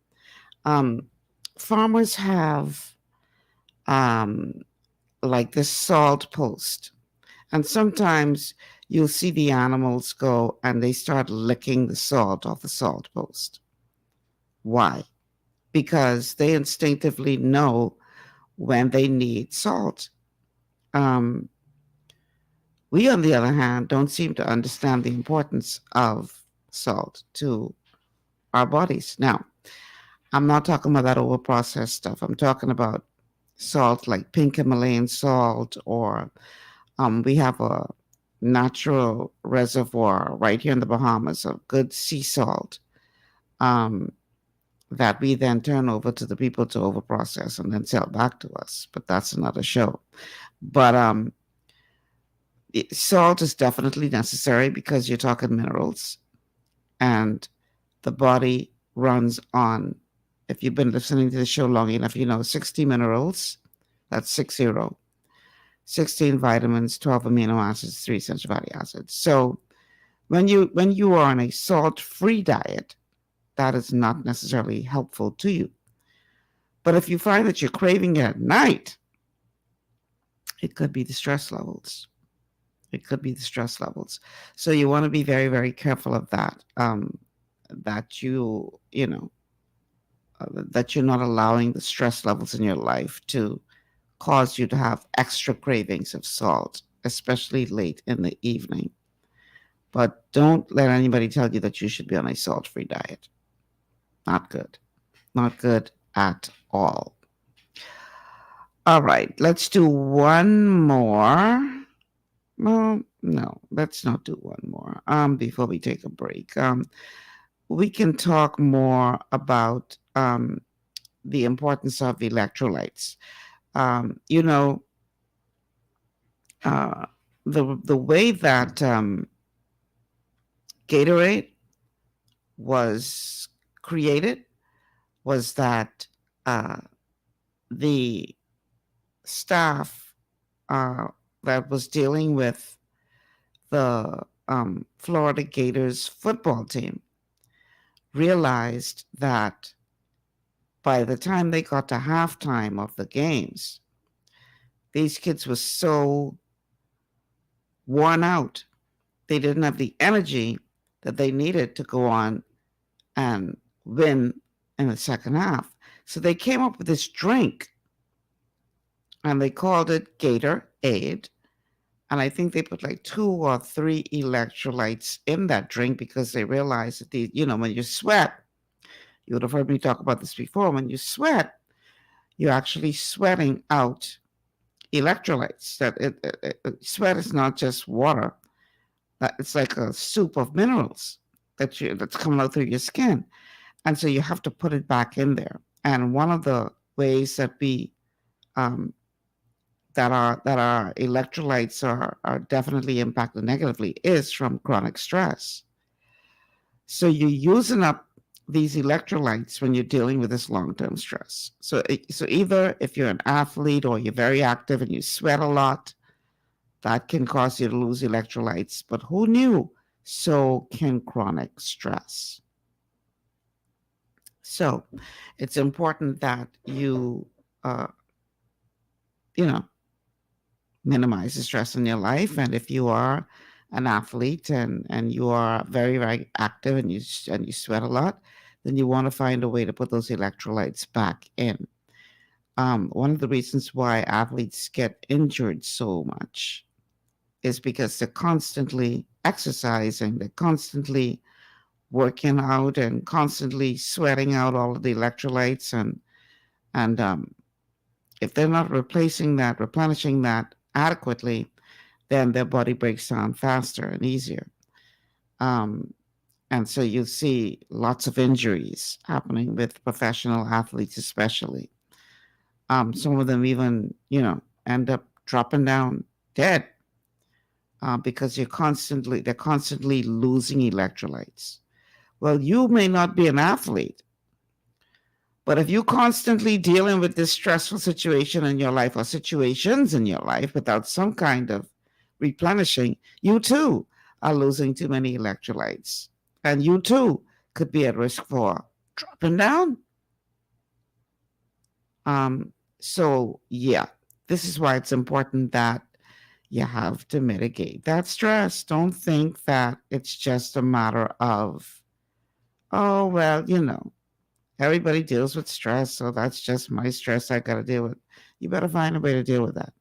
farmers have like this salt post. And sometimes you'll see the animals go and they start licking the salt off the salt post. Why? Because they instinctively know when they need salt. We, on the other hand, don't seem to understand the importance of salt to our bodies. Now, I'm not talking about that overprocessed stuff. I'm talking about salt like pink Himalayan salt, or we have a natural reservoir right here in the Bahamas of good sea salt that we then turn over to the people to overprocess and then sell back to us. But that's another show. But salt is definitely necessary because you're talking minerals, and the body runs on, if you've been listening to the show long enough, 60 minerals, that's 60, 16 vitamins, 12 amino acids, 3 essential fatty acids. So when you are on a salt-free diet, that is not necessarily helpful to you. But if you find that you're craving it at night, it could be the stress levels. It could be the stress levels. So you want to be very, very careful of that. That that you're not allowing the stress levels in your life to cause you to have extra cravings of salt, especially late in the evening. But don't let anybody tell you that you should be on a salt-free diet. Not good. Not good at all. All right, let's do one more. Well, no, let's not do one more. Before we take a break, we can talk more about the importance of electrolytes. The way that Gatorade was created was that the staff that was dealing with the Florida Gators football team realized that by the time they got to halftime of the games, these kids were so worn out. They didn't have the energy that they needed to go on and win in the second half. So they came up with this drink, and they called it Gatorade. And I think they put like 2 or 3 electrolytes in that drink because they realized that when you sweat, you would have heard me talk about this before. When you sweat, you're actually sweating out electrolytes. Sweat is not just water. It's like a soup of minerals that's coming out through your skin. And so you have to put it back in there. And one of the ways that that our electrolytes are definitely impacted negatively is from chronic stress. So you're using up these electrolytes when you're dealing with this long-term stress. So either if you're an athlete or you're very active and you sweat a lot, that can cause you to lose electrolytes. But who knew? So can chronic stress. So it's important that you, minimize the stress in your life. And if you are an athlete and you are very, very active and you sweat a lot, then you want to find a way to put those electrolytes back in. One of the reasons why athletes get injured so much is because they're constantly exercising, they're constantly working out and constantly sweating out all of the electrolytes, and if they're not replenishing that adequately, then their body breaks down faster and easier. And so you see lots of injuries happening with professional athletes, especially. Some of them even, end up dropping down dead because they're constantly losing electrolytes. Well, you may not be an athlete, but if you're constantly dealing with this stressful situation in your life or situations in your life without some kind of replenishing, you too are losing too many electrolytes. And you too could be at risk for dropping down. So yeah, this is why it's important that you have to mitigate that stress. Don't think that it's just a matter of, oh, well, everybody deals with stress, so that's just my stress I got to deal with. You better find a way to deal with that.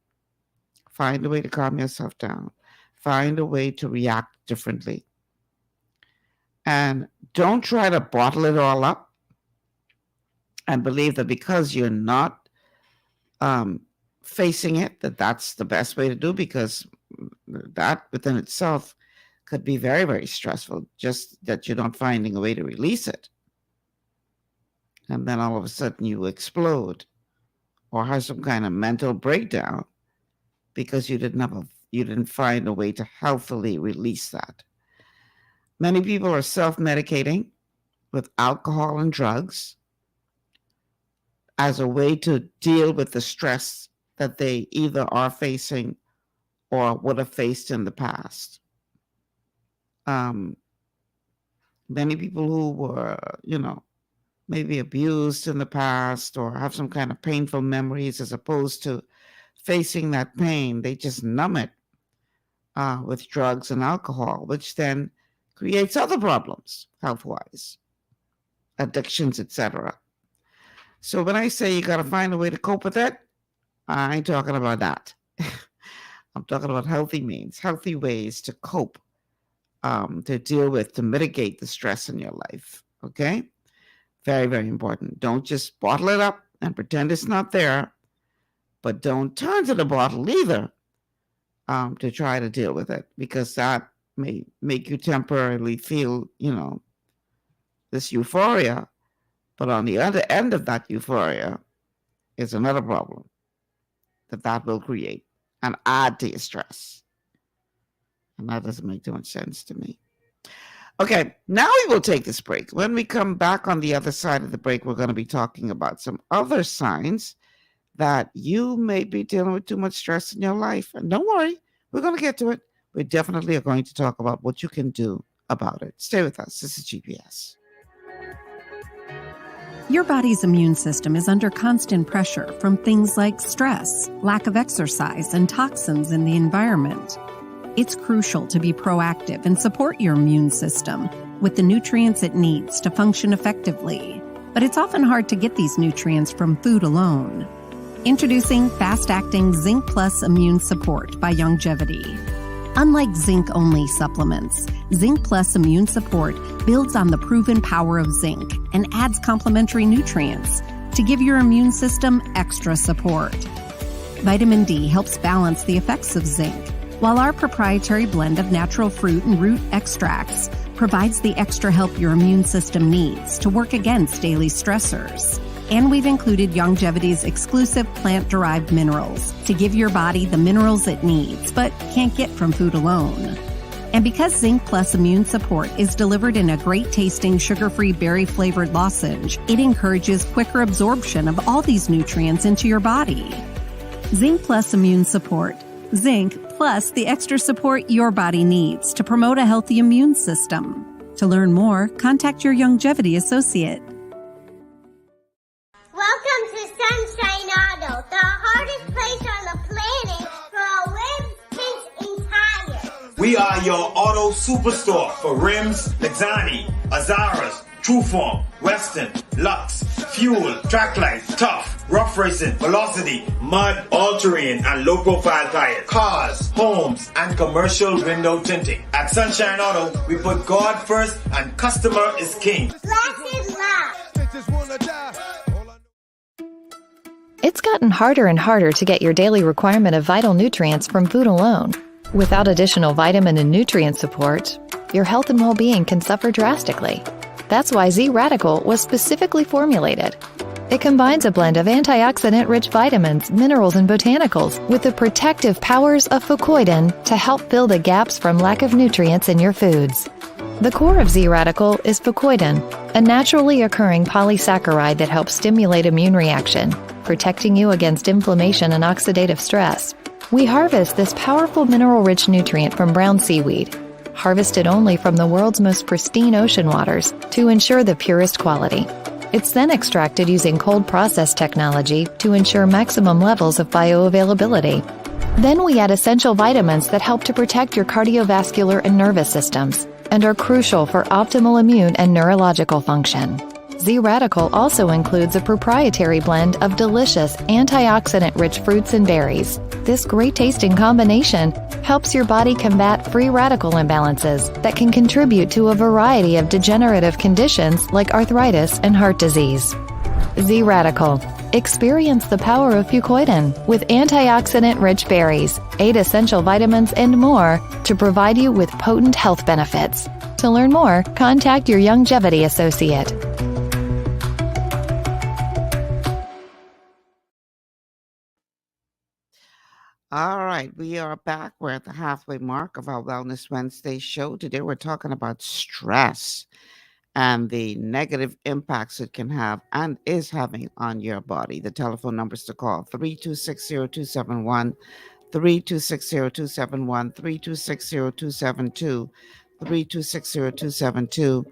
Find a way to calm yourself down. Find a way to react differently. And don't try to bottle it all up and believe that because you're not facing it, that's the best way to do, because that within itself could be very, very stressful, just that you're not finding a way to release it. And then all of a sudden you explode or have some kind of mental breakdown because you didn't find a way to healthily release that. Many people are self-medicating with alcohol and drugs as a way to deal with the stress that they either are facing or would have faced in the past. Many people who were, maybe abused in the past or have some kind of painful memories, as opposed to facing that pain, they just numb it with drugs and alcohol, which then creates other problems health-wise, addictions, etc. So when I say you got to find a way to cope with it, I ain't talking about that. I'm talking about healthy means, healthy ways to cope, to deal with, to mitigate the stress in your life. Okay? Very, very important. Don't just bottle it up and pretend it's not there, but don't turn to the bottle either to try to deal with it, because that may make you temporarily feel, this euphoria. But on the other end of that euphoria is another problem that will create and add to your stress. And that doesn't make too much sense to me. Okay, now we will take this break. When we come back on the other side of the break, we're going to be talking about some other signs that you may be dealing with too much stress in your life. And don't worry, we're going to get to it. We definitely are going to talk about what you can do about it. Stay with us. This is GPS. Your body's immune system is under constant pressure from things like stress, lack of exercise, and toxins in the environment. It's crucial to be proactive and support your immune system with the nutrients it needs to function effectively. But it's often hard to get these nutrients from food alone. Introducing fast-acting Zinc Plus Immune Support by Youngevity. Unlike zinc-only supplements, Zinc Plus Immune Support builds on the proven power of zinc and adds complementary nutrients to give your immune system extra support. Vitamin D helps balance the effects of zinc, while our proprietary blend of natural fruit and root extracts provides the extra help your immune system needs to work against daily stressors. And we've included Youngevity's exclusive plant-derived minerals to give your body the minerals it needs, but can't get from food alone. And because Zinc Plus Immune Support is delivered in a great-tasting, sugar-free, berry-flavored lozenge, it encourages quicker absorption of all these nutrients into your body. Zinc Plus Immune Support. Zinc plus the extra support your body needs to promote a healthy immune system. To learn more, contact your Youngevity associate. Welcome to Sunshine Auto, the hardest place on the planet for rims, paints, and tires. We are your auto superstore for rims, Lexani, Azaras, Trueform, Western, Lux, Fuel, Trackline, Tough, Rough Racing, Velocity, Mud, All-Terrain, and low-profile tires. Cars, homes, and commercial window tinting. At Sunshine Auto, we put God first and customer is king. Blessed love. It's gotten harder and harder to get your daily requirement of vital nutrients from food alone. Without additional vitamin and nutrient support, your health and well-being can suffer drastically. That's why Z-Radical was specifically formulated. It combines a blend of antioxidant-rich vitamins, minerals, and botanicals with the protective powers of fucoidan to help fill the gaps from lack of nutrients in your foods. The core of Z-Radical is fucoidan, a naturally occurring polysaccharide that helps stimulate immune reaction, protecting you against inflammation and oxidative stress. We harvest this powerful mineral-rich nutrient from brown seaweed, harvested only from the world's most pristine ocean waters to ensure the purest quality. It's then extracted using cold process technology to ensure maximum levels of bioavailability. Then we add essential vitamins that help to protect your cardiovascular and nervous systems and are crucial for optimal immune and neurological function. Z-Radical also includes a proprietary blend of delicious antioxidant-rich fruits and berries. This great-tasting combination helps your body combat free radical imbalances that can contribute to a variety of degenerative conditions like arthritis and heart disease. Z-Radical. Experience the power of fucoidan with antioxidant-rich berries, 8 essential vitamins, and more to provide you with potent health benefits. To learn more, contact your Youngevity associate. All right, we are back. We're at the halfway mark of our Wellness Wednesday show. Today we're talking about stress and the negative impacts it can have and is having on your body. The telephone numbers to call: 3260271, 3260271, 3260272, 3260272,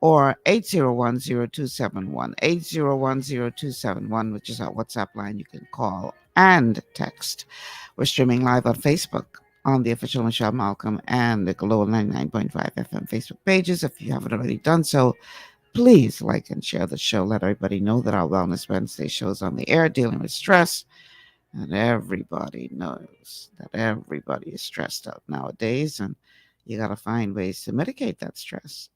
or 8010271, 8010271, which is our WhatsApp line. You can call and text. We're streaming live on Facebook on the official Michelle Malcolm and the Global 99.5 FM Facebook pages. If you haven't already done so, please like and share the show. Let everybody know that our Wellness Wednesday show is on the air dealing with stress. And everybody knows that everybody is stressed out nowadays, and you got to find ways to mitigate that stress.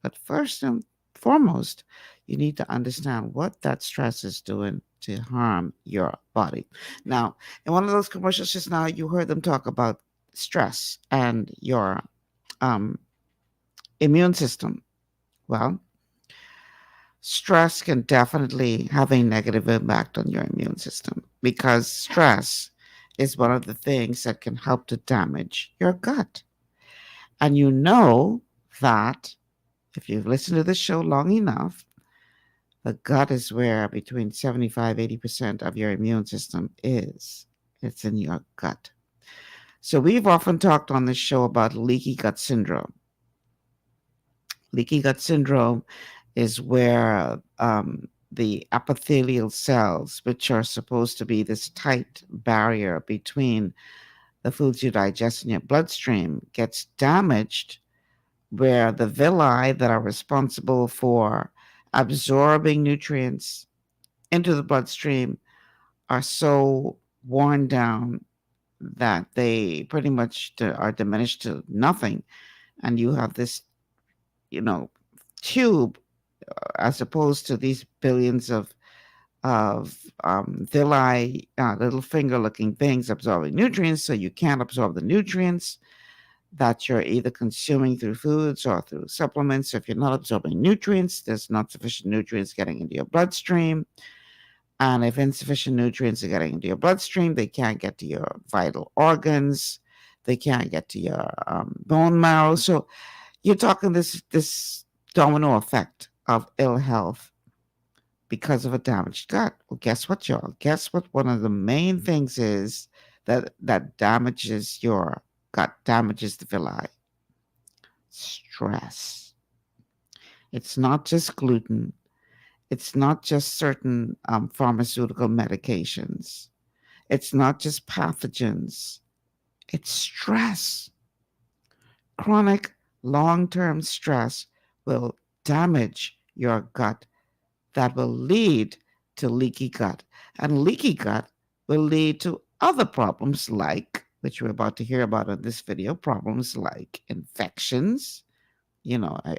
But first and foremost, you need to understand what that stress is doing to harm your body. Now, in one of those commercials just now, you heard them talk about stress and your immune system. Well, stress can definitely have a negative impact on your immune system because stress is one of the things that can help to damage your gut. And you know that if you've listened to the show long enough, the gut is where between 75-80% of your immune system is. It's in your gut. So we've often talked on this show about leaky gut syndrome. Leaky gut syndrome is where the epithelial cells, which are supposed to be this tight barrier between the foods you digest in your bloodstream, gets damaged, where the villi that are responsible for absorbing nutrients into the bloodstream are so worn down that they pretty much are diminished to nothing. And you have this, tube as opposed to these billions of villi, little finger-looking things absorbing nutrients, so you can't absorb the nutrients that you're either consuming through foods or through supplements. If you're not absorbing nutrients, there's not sufficient nutrients getting into your bloodstream. And if insufficient nutrients are getting into your bloodstream, they can't get to your vital organs. They can't get to your bone marrow. So you're talking this domino effect of ill health because of a damaged gut. Well, guess what, y'all? Guess what one of the main things is that damages your gut, damages the villi? Stress. It's not just gluten. It's not just certain pharmaceutical medications. It's not just pathogens. It's stress. Chronic long-term stress will damage your gut. That will lead to leaky gut. And leaky gut will lead to other problems like, which we're about to hear about in this video, problems like infections.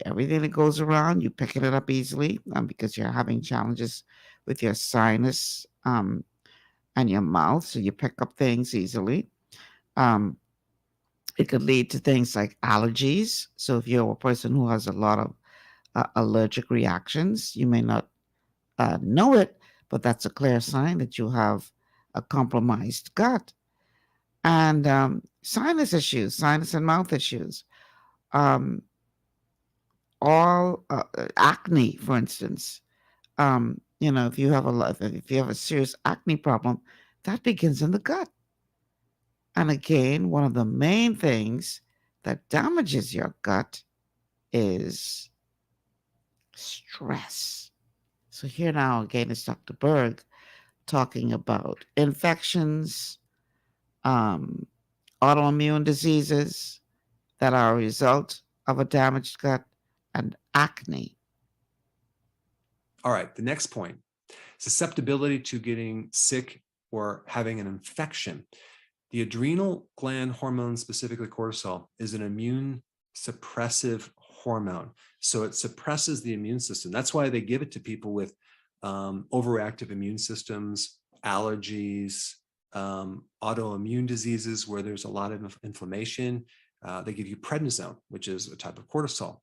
Everything that goes around, you picking it up easily because you're having challenges with your sinus and your mouth, so you pick up things easily. It could lead to things like allergies. So if you're a person who has a lot of allergic reactions, you may not know it, but that's a clear sign that you have a compromised gut. And sinus issues, sinus and mouth issues. All acne, for instance, if you have a serious acne problem, that begins in the gut. And again, one of the main things that damages your gut is stress. So here now again is Dr. Berg talking about infections, autoimmune diseases that are a result of a damaged gut, and acne. All right, the next point, susceptibility to getting sick or having an infection. The adrenal gland hormone, specifically cortisol, is an immune suppressive hormone. So it suppresses the immune system. That's why they give it to people with overactive immune systems, allergies, autoimmune diseases where there's a lot of inflammation. They give you prednisone, which is a type of cortisol.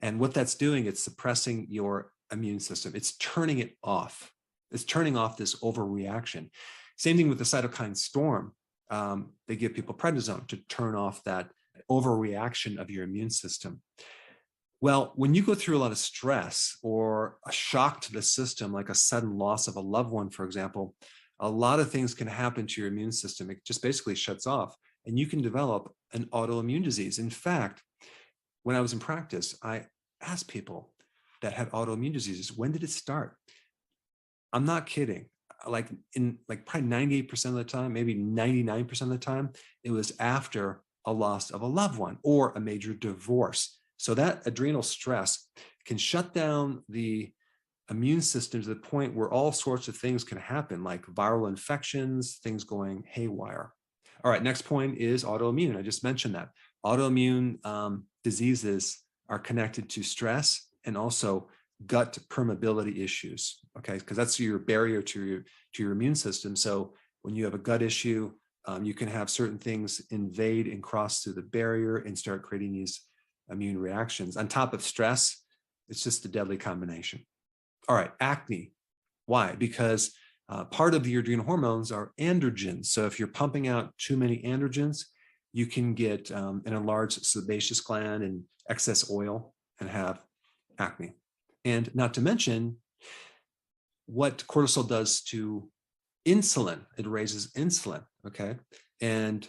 And what that's doing, it's suppressing your immune system. It's turning it off. It's turning off this overreaction. Same thing with the cytokine storm. They give people prednisone to turn off that overreaction of your immune system. Well, when you go through a lot of stress or a shock to the system, like a sudden loss of a loved one, for example, a lot of things can happen to your immune system. It just basically shuts off, and you can develop an autoimmune disease. In fact, when I was in practice, I asked people that had autoimmune diseases, when did it start? I'm not kidding. like probably 98% of the time, maybe 99% of the time, it was after a loss of a loved one or a major divorce. So that adrenal stress can shut down the immune system to the point where all sorts of things can happen, like viral infections, things going haywire. All right, next point is autoimmune. I just mentioned that. Autoimmune diseases are connected to stress and also gut permeability issues, okay? Because that's your barrier to your immune system. So when you have a gut issue, you can have certain things invade and cross through the barrier and start creating these immune reactions. On top of stress, it's just a deadly combination. All right, acne. Why? Because part of your adrenal hormones are androgens. So if you're pumping out too many androgens, you can get an enlarged sebaceous gland and excess oil and have acne. And not to mention what cortisol does to insulin. It raises insulin, okay? And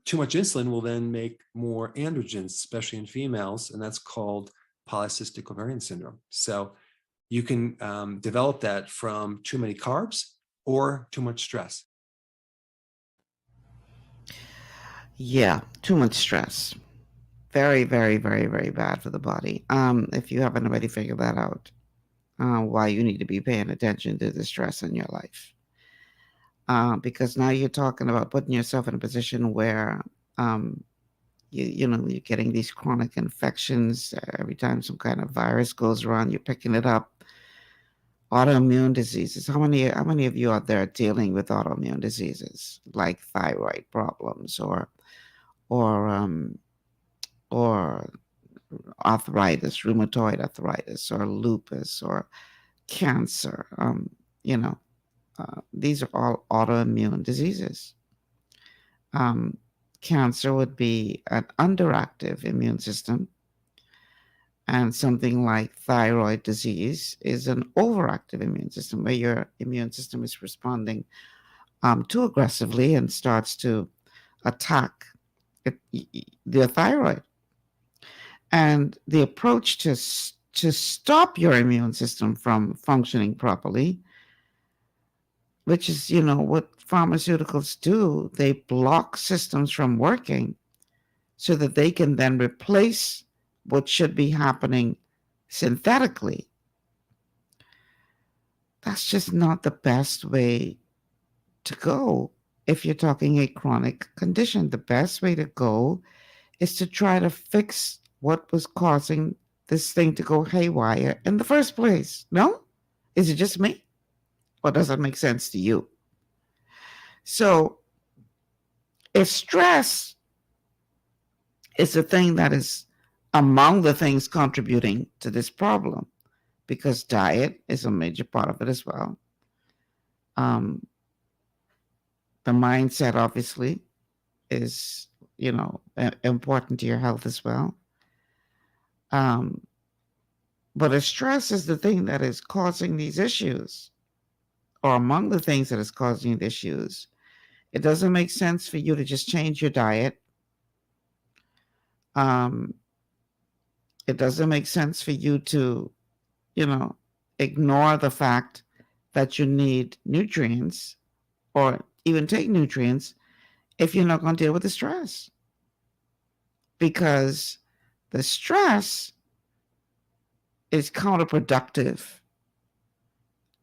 too much insulin will then make more androgens, especially in females, and that's called polycystic ovarian syndrome. So you can develop that from too many carbs or too much stress. Yeah, too much stress. Very, very, very, very bad for the body. If you haven't already figured that out, why you need to be paying attention to the stress in your life. Because now you're talking about putting yourself in a position where you're getting these chronic infections. Every time some kind of virus goes around, you're picking it up. Autoimmune diseases. How many of you out there are dealing with autoimmune diseases like thyroid problems or arthritis, rheumatoid arthritis, or lupus, or cancer? These are all autoimmune diseases. Cancer would be an underactive immune system, and something like thyroid disease is an overactive immune system, where your immune system is responding too aggressively and starts to attack the thyroid. And the approach to stop your immune system from functioning properly, which is, what pharmaceuticals do, they block systems from working so that they can then replace what should be happening synthetically. That's just not the best way to go if you're talking a chronic condition. The best way to go is to try to fix what was causing this thing to go haywire in the first place. No? Is it just me? Or does that make sense to you? So, if stress is the thing that is among the things contributing to this problem, because diet is a major part of it as well. The mindset obviously is, important to your health as well. But if stress is the thing that is causing these issues, or among the things that is causing the issues, it doesn't make sense for you to just change your diet. It doesn't make sense for you to, ignore the fact that you need nutrients or even take nutrients if you're not going to deal with the stress. Because the stress is counterproductive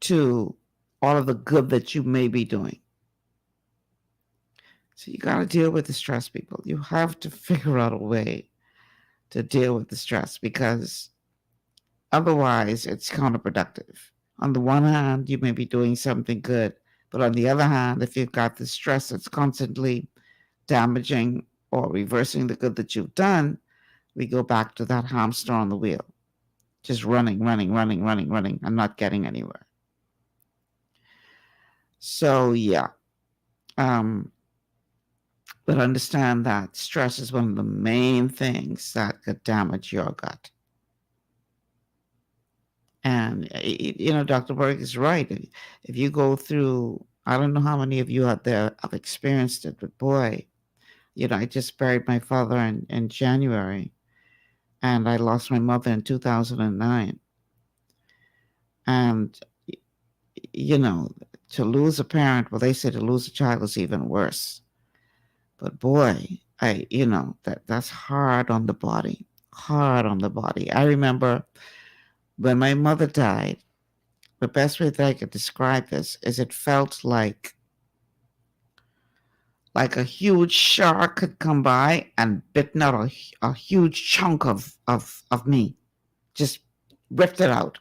to all of the good that you may be doing. So you got to deal with the stress, people. You have to figure out a way to deal with the stress, because otherwise it's counterproductive. On the one hand, you may be doing something good, but on the other hand, if you've got the stress that's constantly damaging or reversing the good that you've done, we go back to that hamster on the wheel, just running, and not getting anywhere. So, yeah. But understand that stress is one of the main things that could damage your gut. And, Dr. Berg is right. If you go through, I don't know how many of you out there have experienced it, but boy, I just buried my father in January, and I lost my mother in 2009. And, To lose a parent, well, they say to lose a child is even worse. But boy, that's hard on the body, hard on the body. I remember when my mother died, the best way that I could describe this is it felt like a huge shark had come by and bitten out a huge chunk of me, just ripped it out.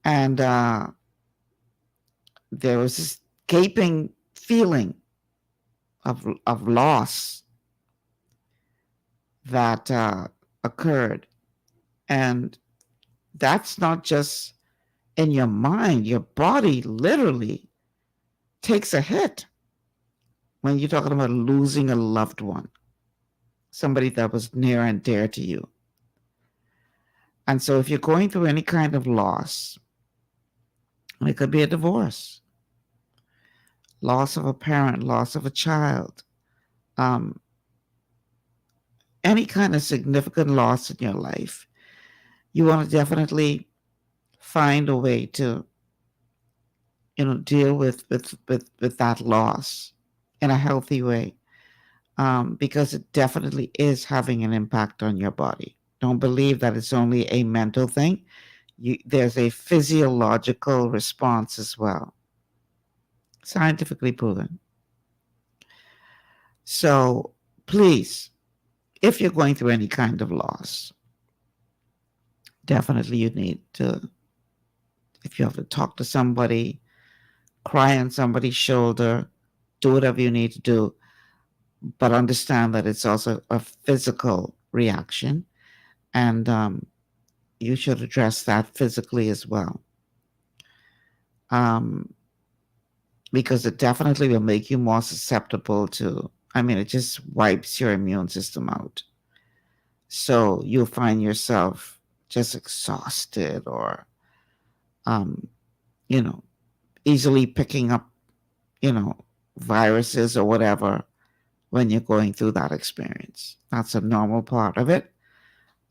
And there was this gaping feeling of loss that occurred. And that's not just in your mind, your body literally takes a hit when you're talking about losing a loved one, somebody that was near and dear to you. And so if you're going through any kind of loss, it could be a divorce, loss of a parent, loss of a child, any kind of significant loss in your life, you want to definitely find a way to, deal with that loss in a healthy way, because it definitely is having an impact on your body. Don't believe that it's only a mental thing. There's a physiological response as well, scientifically proven. So please, if you're going through any kind of loss, definitely you need to, if you have to talk to somebody, cry on somebody's shoulder, do whatever you need to do, but understand that it's also a physical reaction, and you should address that physically as well, because it definitely will make you more susceptible to, it just wipes your immune system out. So you'll find yourself just exhausted or, easily picking up, viruses or whatever when you're going through that experience. That's a normal part of it.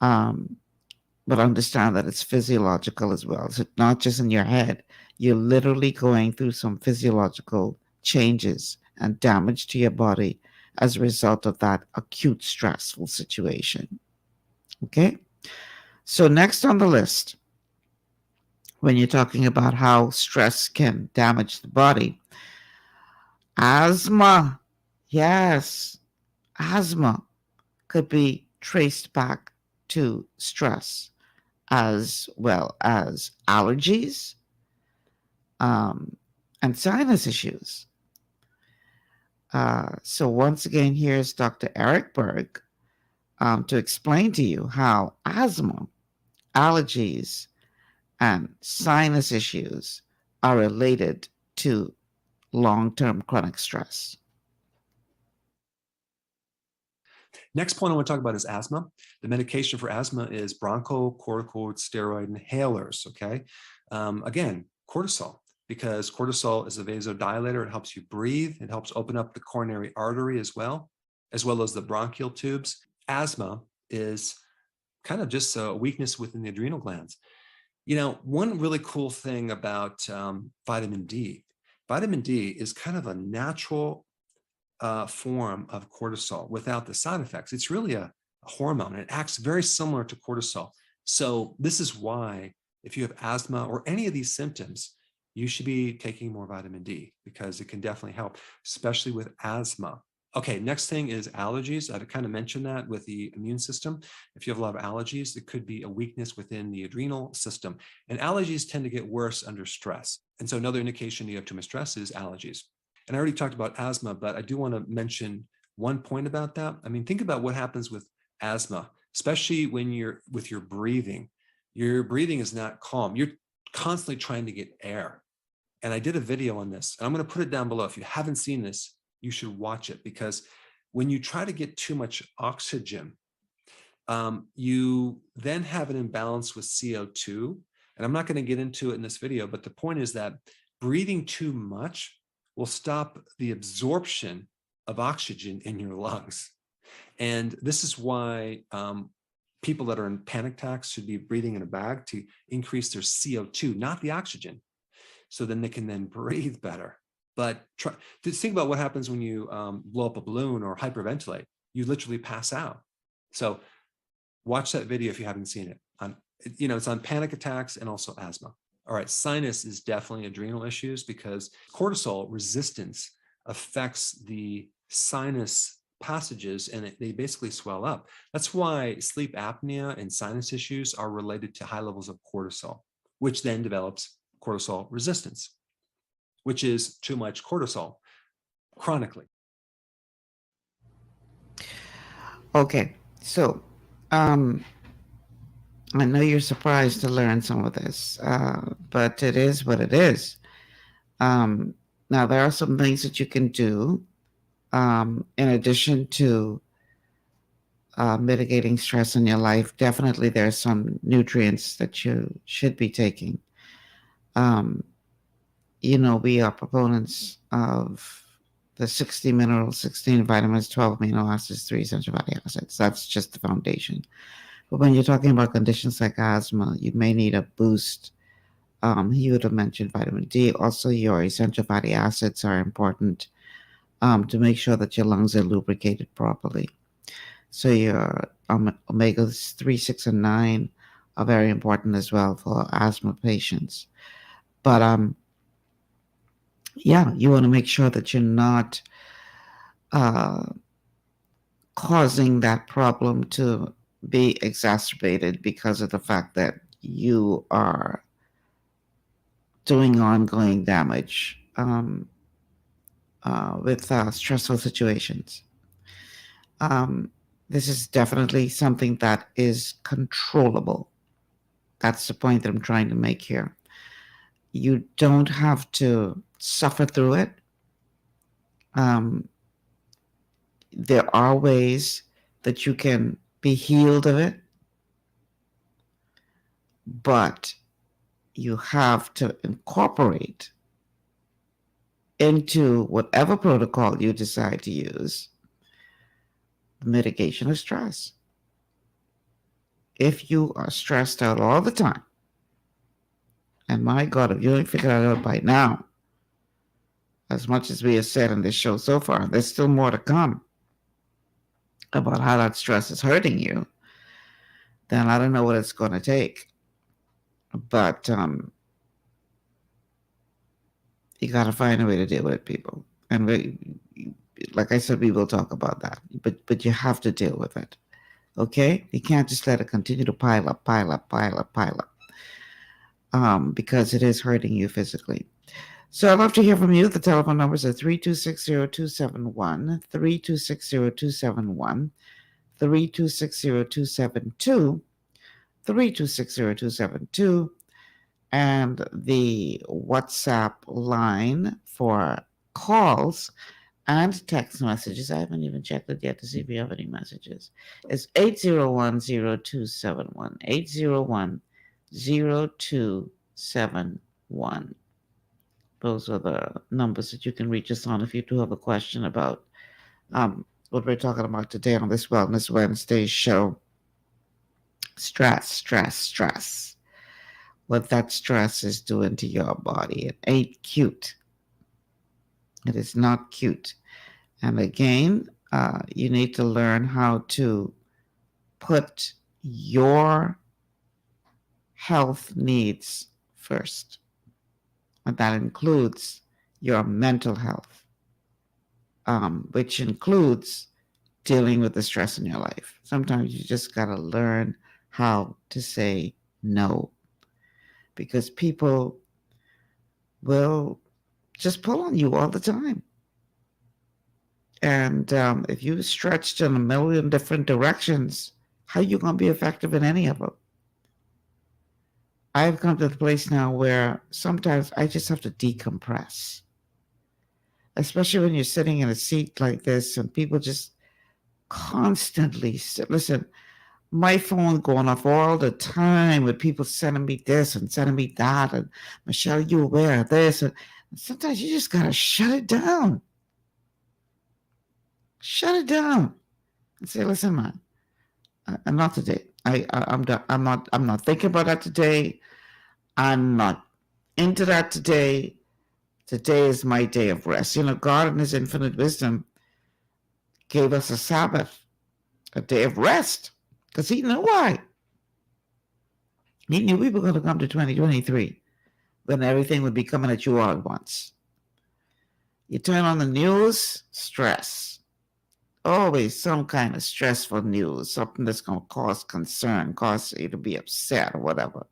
But understand that it's physiological as well. So not just in your head, you're literally going through some physiological changes and damage to your body as a result of that acute stressful situation. Okay? So next on the list, when you're talking about how stress can damage the body, asthma. Yes, asthma could be traced back to stress, as well as allergies and sinus issues. So once again, here's Dr. Eric Berg to explain to you how asthma, allergies, and sinus issues are related to long-term chronic stress. Next point I want to talk about is asthma. The medication for asthma is bronchocorticosteroid inhalers, okay? Again, cortisol, because cortisol is a vasodilator. It helps you breathe. It helps open up the coronary artery as well as the bronchial tubes. Asthma is kind of just a weakness within the adrenal glands. One really cool thing about vitamin D is kind of a natural form of cortisol without the side effects. It's really a hormone, and it acts very similar to cortisol. So this is why if you have asthma or any of these symptoms, you should be taking more vitamin D, because it can definitely help, especially with asthma. Okay, next thing is allergies. I kind of mentioned that with the immune system. If you have a lot of allergies, it could be a weakness within the adrenal system. And allergies tend to get worse under stress. And so another indication you have too much stress is allergies. And I already talked about asthma, but I do want to mention one point about that. Think about what happens with asthma, especially when you're with your breathing. Your breathing is not calm. You're constantly trying to get air. And I did a video on this, and I'm going to put it down below. If you haven't seen this, you should watch it, because when you try to get too much oxygen, you then have an imbalance with CO2. And I'm not going to get into it in this video, but the point is that breathing too much will stop the absorption of oxygen in your lungs. And this is why people that are in panic attacks should be breathing in a bag to increase their CO2, not the oxygen. so then they can then breathe better. But just think about what happens when you blow up a balloon or hyperventilate. You literally pass out. So watch that video if you haven't seen it. It's on panic attacks and also asthma. All right, sinus is definitely adrenal issues because cortisol resistance affects the sinus passages and they basically swell up. That's why sleep apnea and sinus issues are related to high levels of cortisol, which then develops cortisol resistance, which is too much cortisol chronically. Okay, so I know you're surprised to learn some of this, but it is what it is. Now, there are some things that you can do in addition to mitigating stress in your life. Definitely, there are some nutrients that you should be taking. We are proponents of the 60 minerals, 16 vitamins, 12 amino acids, 3 essential fatty acids. That's just the foundation. But when you're talking about conditions like asthma, you may need a boost. He would have mentioned vitamin D. Also, your essential fatty acids are important to make sure that your lungs are lubricated properly. So your omegas 3, 6, and 9 are very important as well for asthma patients. But you want to make sure that you're not causing that problem to be exacerbated because of the fact that you are doing ongoing damage with stressful situations. This is definitely something that is controllable. That's the point that I'm trying to make here. You don't have to suffer through it. There are ways that you can be healed of it, but you have to incorporate into whatever protocol you decide to use mitigation of stress. If you are stressed out all the time, and my God, if you ain't figured it out by now, as much as we have said in this show so far, there's still more to come about how that stress is hurting you, then I don't know what it's going to take. But you got to find a way to deal with it, people. And like I said, we will talk about that. But you have to deal with it. Okay? You can't just let it continue to pile up, because it is hurting you physically. So I'd love to hear from you. The telephone numbers are 3260271, 3260271, 3260272, 3260272, and the WhatsApp line for calls and text messages. I haven't even checked it yet to see if we have any messages. It's 801-0271, 801-0271. Those are the numbers that you can reach us on if you do have a question about what we're talking about today on this Wellness Wednesday show. Stress. What that stress is doing to your body. It ain't cute. It is not cute. And again, you need to learn how to put your health needs first. And that includes your mental health, which includes dealing with the stress in your life. Sometimes you just got to learn how to say no, because people will just pull on you all the time. And if you stretched in a million different directions, how are you going to be effective in any of them? I've come to the place now where sometimes I just have to decompress, especially when you're sitting in a seat like this and people just constantly listen. My phone going off all the time with people sending me this and sending me that, and Michelle, you aware of this? And sometimes you just gotta shut it down. Shut it down and say, listen, man, I'm not today. I'm done. I'm not thinking about that today. I'm not into that today. Today is my day of rest. God in his infinite wisdom gave us a Sabbath, a day of rest, because he knew why. He knew we were going to come to 2023 when everything would be coming at you all at once. You turn on the news, stress. Always some kind of stressful news, something that's going to cause concern, cause you to be upset or whatever.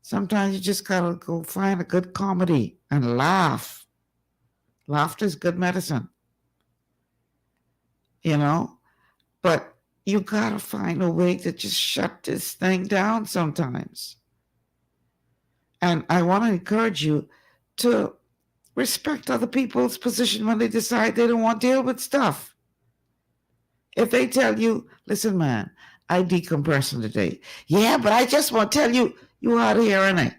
Sometimes you just got to go find a good comedy and laugh. Laughter is good medicine. But you got to find a way to just shut this thing down sometimes. And I want to encourage you to respect other people's position when they decide they don't want to deal with stuff. If they tell you, listen, man, I decompressing today. Yeah, but I just want to tell you, you out of here, innit?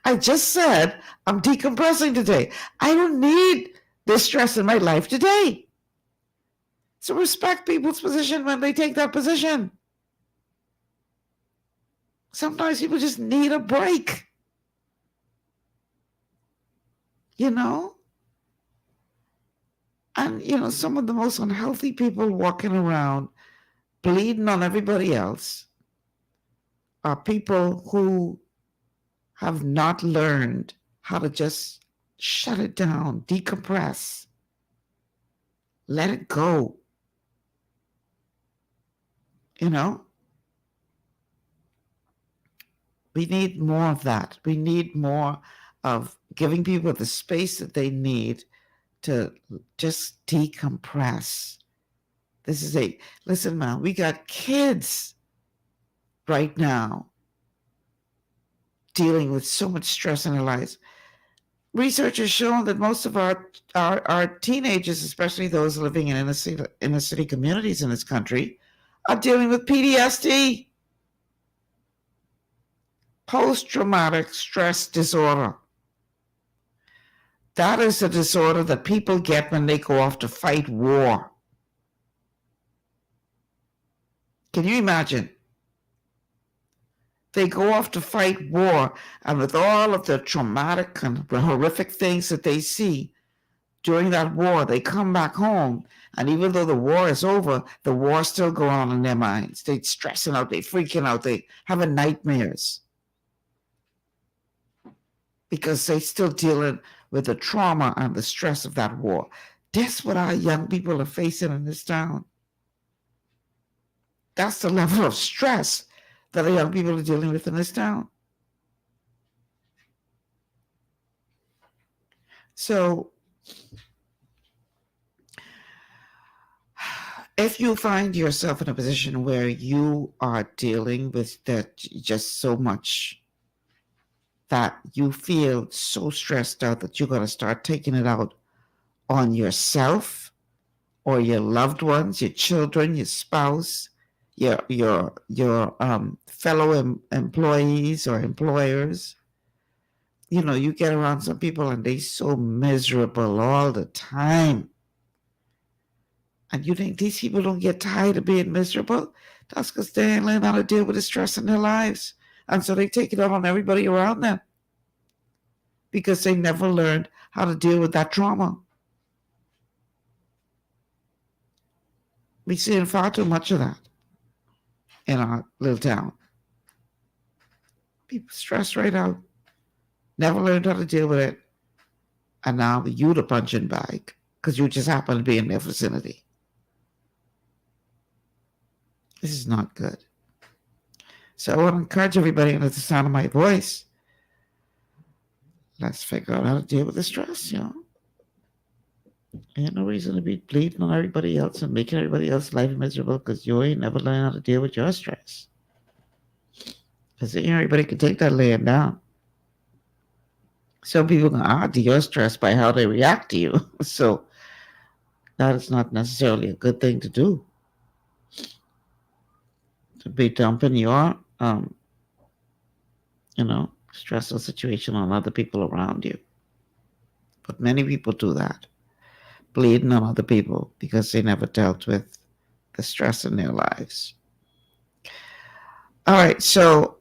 I just said I'm decompressing today. I don't need this stress in my life today. So respect people's position when they take that position. Sometimes people just need a break. And, some of the most unhealthy people walking around bleeding on everybody else are people who have not learned how to just shut it down, decompress, let it go. We need more of that. We need more of giving people the space that they need to just decompress. Listen, man, we got kids right now dealing with so much stress in their lives. Research has shown that most of our teenagers, especially those living in inner city communities in this country, are dealing with PTSD, post-traumatic stress disorder. That is a disorder that people get when they go off to fight war. Can you imagine? They go off to fight war, and with all of the traumatic and horrific things that they see during that war, they come back home, and even though the war is over, the war's still going on in their minds. They're stressing out, they're freaking out, they having nightmares because they're still dealing with the trauma and the stress of that war. That's what our young people are facing in this town. That's the level of stress that our young people are dealing with in this town. So, if you find yourself in a position where you are dealing with that just so much that you feel so stressed out that you're going to start taking it out on yourself or your loved ones, your children, your spouse, your fellow employees or employers, you get around some people and they're so miserable all the time. And you think these people don't get tired of being miserable? That's because they ain't learning how to deal with the stress in their lives. And so they take it out on everybody around them because they never learned how to deal with that trauma. We're seeing far too much of that in our little town. People stressed right out, never learned how to deal with it, and now you the punching bag because you just happen to be in their vicinity. This is not good. So I want to encourage everybody under the sound of my voice. Let's figure out how to deal with the stress, Ain't no reason to be bleeding on everybody else and making everybody else's life miserable because you ain't never learned how to deal with your stress. Because everybody can take that laying down. Some people can add to your stress by how they react to you. So that is not necessarily a good thing to do. To be dumping your, stressful situation on other people around you. But many people do that. Bleeding on other people because they never dealt with the stress in their lives. All right, so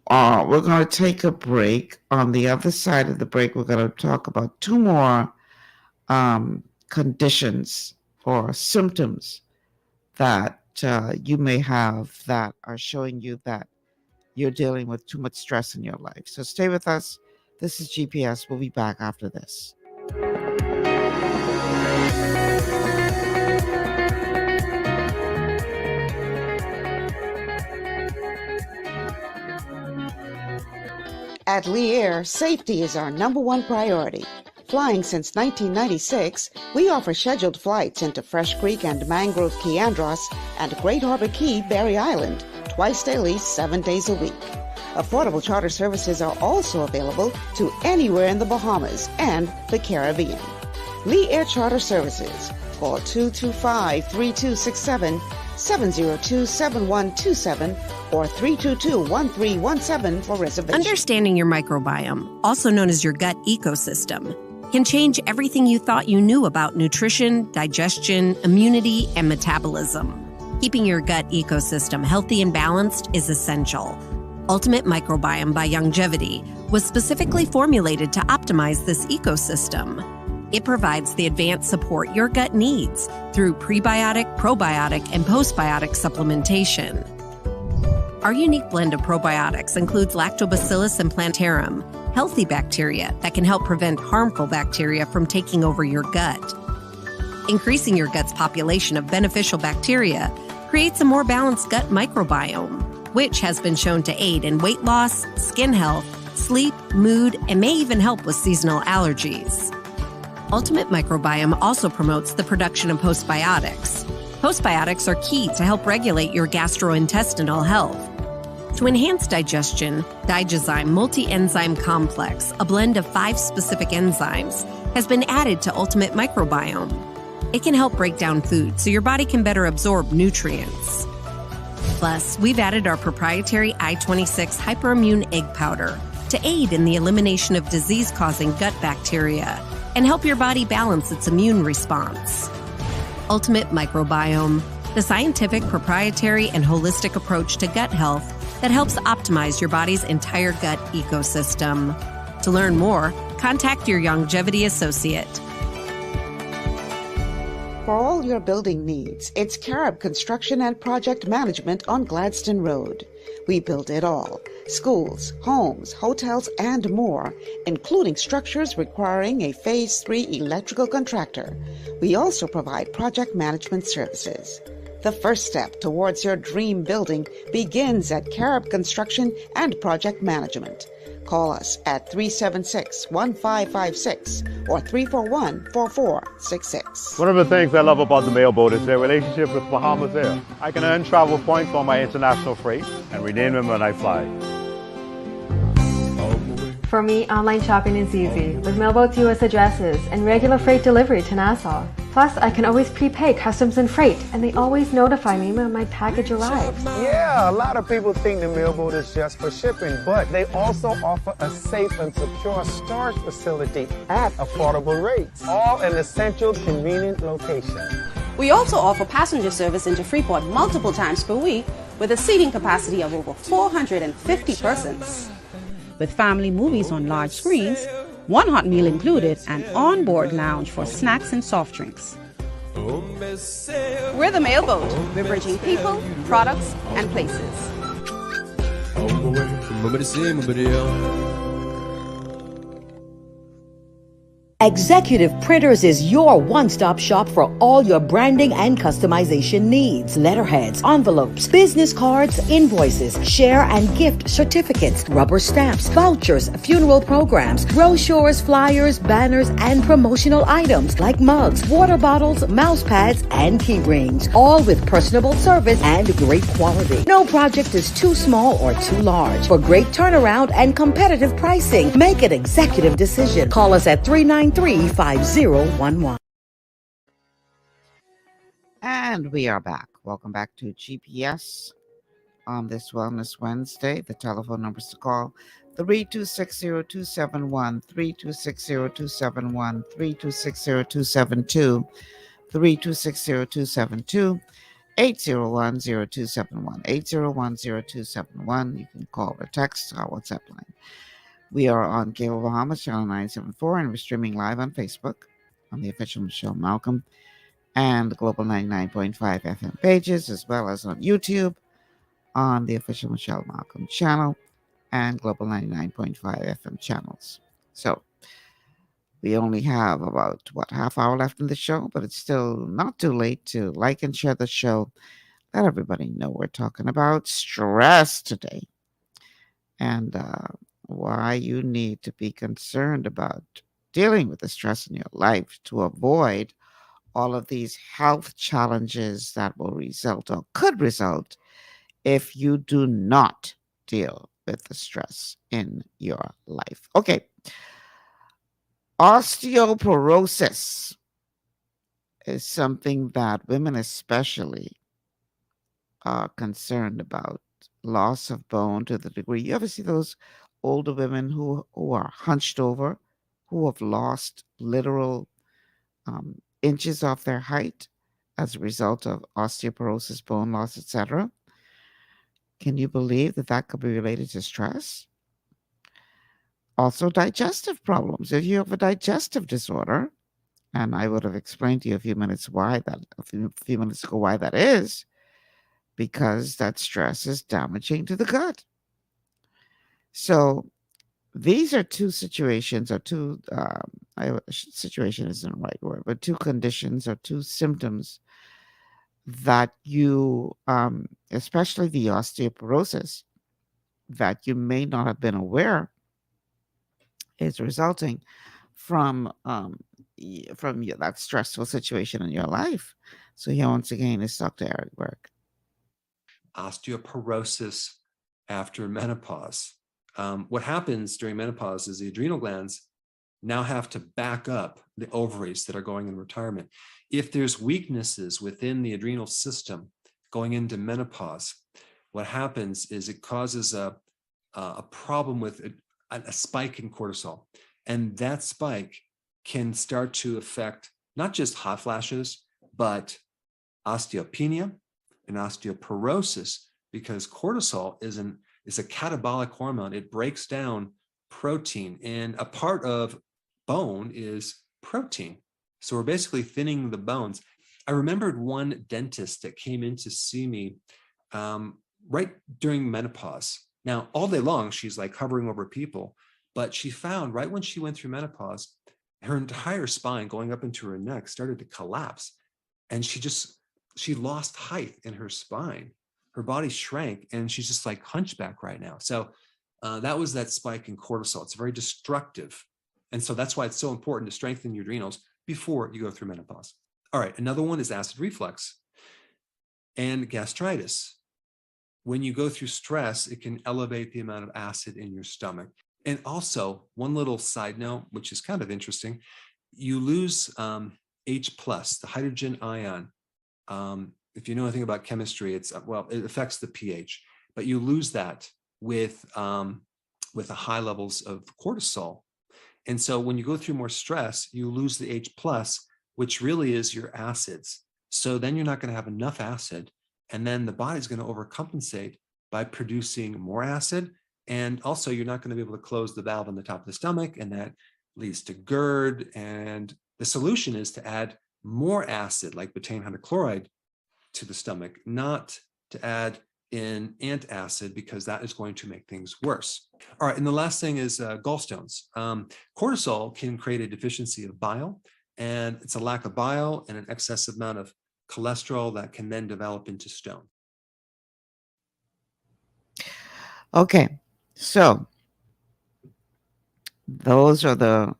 we're going to take a break. On the other side of the break, we're going to talk about two more conditions or symptoms that you may have that are showing you that you're dealing with too much stress in your life. So stay with us. This is GPS. We'll be back after this. At Lee Air, safety is our #1 priority. Flying since 1996, we offer scheduled flights into Fresh Creek and Mangrove Key Andros and Great Harbor Key, Berry Island, twice daily, 7 days a week. Affordable charter services are also available to anywhere in the Bahamas and the Caribbean. Lee Air Charter Services. Call 225-3267, 702-7127, or 322-1317 for reservations. Understanding your microbiome, also known as your gut ecosystem, can change everything you thought you knew about nutrition, digestion, immunity, and metabolism. Keeping your gut ecosystem healthy and balanced is essential. Ultimate Microbiome by Youngevity was specifically formulated to optimize this ecosystem. It provides the advanced support your gut needs through prebiotic, probiotic, and postbiotic supplementation. Our unique blend of probiotics includes Lactobacillus and Plantarum, healthy bacteria that can help prevent harmful bacteria from taking over your gut. Increasing your gut's population of beneficial bacteria creates a more balanced gut microbiome, which has been shown to aid in weight loss, skin health, sleep, mood, and may even help with seasonal allergies. Ultimate Microbiome also promotes the production of postbiotics. Postbiotics are key to help regulate your gastrointestinal health. To enhance digestion, Digizyme Multi-Enzyme Complex, a blend of 5 specific enzymes, has been added to Ultimate Microbiome. It can help break down food so your body can better absorb nutrients. Plus, we've added our proprietary I-26 Hyperimmune Egg Powder to aid in the elimination of disease-causing gut bacteria and help your body balance its immune response. Ultimate Microbiome, the scientific, proprietary, and holistic approach to gut health that helps optimize your body's entire gut ecosystem. To learn more, contact your Youngevity associate. For all your building needs, it's Carib Construction and Project Management on Gladstone Road. We build it all: schools, homes, hotels, and more, including structures requiring a Phase 3 electrical contractor. We also provide project management services. The first step towards your dream building begins at Carib Construction and Project Management. Call us at 376-1556 or 341-4466. One of the things I love about the Mailboat is their relationship with Bahamas Air. I can earn travel points on my international freight and redeem them when I fly. For me, online shopping is easy with Mailboat's U.S. addresses and regular freight delivery to Nassau. Plus, I can always prepay customs and freight, and they always notify me when my package arrives. Yeah, a lot of people think the Mailboat is just for shipping, but they also offer a safe and secure storage facility at affordable rates, all in a central, convenient location. We also offer passenger service into Freeport multiple times per week with a seating capacity of over 450 persons. With family movies on large screens, one hot meal included, and on-board lounge for snacks and soft drinks. We're the Mailboat. We're bridging people, products, and places. Executive Printers is your one-stop shop for all your branding and customization needs. Letterheads, envelopes, business cards, invoices, share and gift certificates, rubber stamps, vouchers, funeral programs, brochures, flyers, banners, and promotional items like mugs, water bottles, mouse pads, and key rings, all with personable service and great quality. No project is too small or too large. For great turnaround and competitive pricing, make an executive decision. Call us at 393-5011. And we are back. Welcome back to GPS on this Wellness Wednesday. The telephone numbers to call: 3260271, 3260271, 3260272, 3260272. 801-0271. 801-0271. You can call or text our WhatsApp line. We are on Cable Bahamas, channel 974, and we're streaming live on Facebook on the official Michelle Malcolm and the Global 99.5 FM pages, as well as on YouTube on the official Michelle Malcolm channel and Global 99.5 FM channels. So we only have about, half hour left in the show, but it's still not too late to like and share the show. Let everybody know we're talking about stress today and why you need to be concerned about dealing with the stress in your life to avoid all of these health challenges that will result or could result if you do not deal with the stress in your life. Okay. Osteoporosis is something that women especially are concerned about. Loss of bone to the degree. You ever see those older women who are hunched over, who have lost literal inches off their height as a result of osteoporosis, bone loss, etc.? Can you believe that could be related to stress? Also, digestive problems. If you have a digestive disorder, and I would have explained to you a few minutes ago why that is, because that stress is damaging to the gut. So these are two situations, or situation isn't the right word, but two conditions or two symptoms that you, especially the osteoporosis, that you may not have been aware is resulting from that stressful situation in your life. So here once again is Dr. Eric Burke. Osteoporosis after menopause. What happens during menopause is the adrenal glands now have to back up the ovaries that are going in retirement. If there's weaknesses within the adrenal system going into menopause, what happens is it causes a problem with a spike in cortisol. And that spike can start to affect not just hot flashes, but osteopenia and osteoporosis, because cortisol is a catabolic hormone. It breaks down protein, and a part of bone is protein. So we're basically thinning the bones. I remembered one dentist that came in to see me right during menopause. Now, all day long, she's like hovering over people, but she found right when she went through menopause, her entire spine going up into her neck started to collapse. And she lost height in her spine. Her body shrank, and she's just like hunchback right now. So that was that spike in cortisol. It's very destructive. And so that's why it's so important to strengthen your adrenals before you go through menopause. All right, another one is acid reflux and gastritis. When you go through stress, it can elevate the amount of acid in your stomach. And also, one little side note, which is kind of interesting, you lose H+, the hydrogen ion. If you know anything about chemistry, it affects the pH, but you lose that with the high levels of cortisol. And so when you go through more stress, you lose the H+, which really is your acids. So then you're not going to have enough acid, and then the body's going to overcompensate by producing more acid. And also, you're not going to be able to close the valve on the top of the stomach, and that leads to GERD. And the solution is to add more acid, like betaine hydrochloride, to the stomach, not to add in antacid, because that is going to make things worse. All right, and the last thing is gallstones. Cortisol can create a deficiency of bile, and it's a lack of bile and an excessive amount of cholesterol that can then develop into stone. Okay, so those are the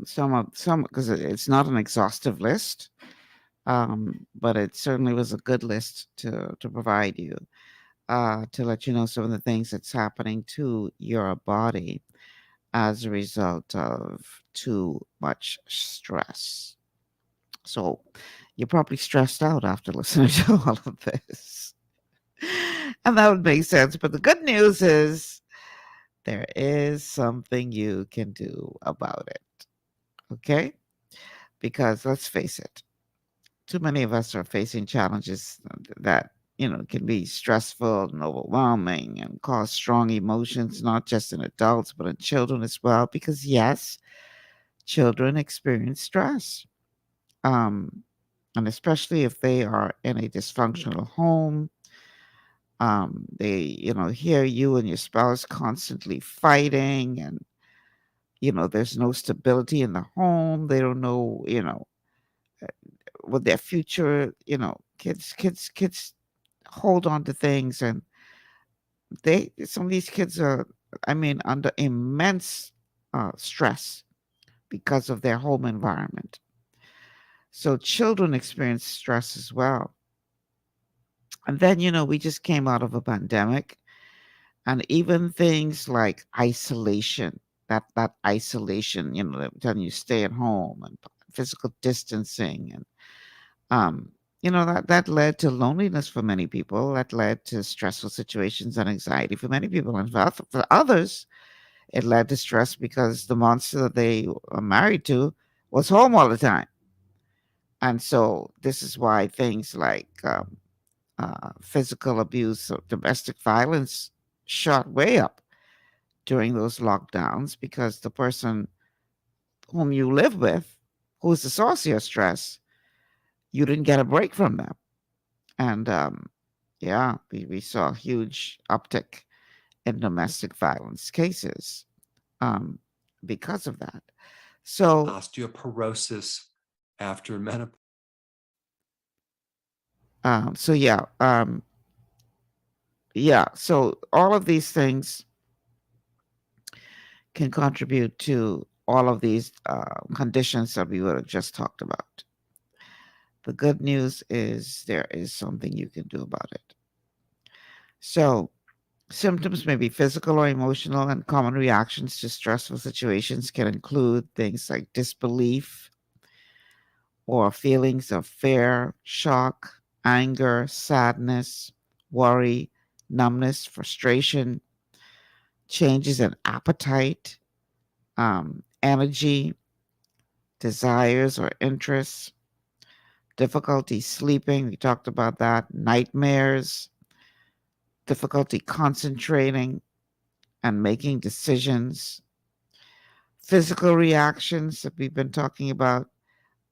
some because it's not an exhaustive list, but it certainly was a good list to provide you to let you know some of the things that's happening to your body as a result of too much stress. So you're probably stressed out after listening to all of this. And that would make sense. But the good news is there is something you can do about it. Okay? Because let's face it, too many of us are facing challenges that, can be stressful and overwhelming and cause strong emotions, not just in adults, but in children as well. Because, yes, children experience stress. And especially if they are in a dysfunctional home, they, hear you and your spouse constantly fighting, and, there's no stability in the home. They don't know, what their future, kids hold on to things, and some of these kids are, under immense stress because of their home environment. So children experience stress as well. And then, we just came out of a pandemic, and even things like isolation, that isolation, they're telling you stay at home, and physical distancing, and that led to loneliness for many people. That led to stressful situations and anxiety for many people. And for others, it led to stress because the monster that they were married to was home all the time. And so this is why things like physical abuse or domestic violence shot way up during those lockdowns, because the person whom you live with, who's the source of your stress, you didn't get a break from them. And we saw a huge uptick in domestic violence cases because of that. So osteoporosis after menopause. So all of these things can contribute to all of these conditions that we would have just talked about. The good news is there is something you can do about it. So symptoms may be physical or emotional, and common reactions to stressful situations can include things like disbelief or feelings of fear, shock, anger, sadness, worry, numbness, frustration, changes in appetite, energy, desires or interests, difficulty sleeping, we talked about that, nightmares, difficulty concentrating and making decisions, physical reactions that we've been talking about.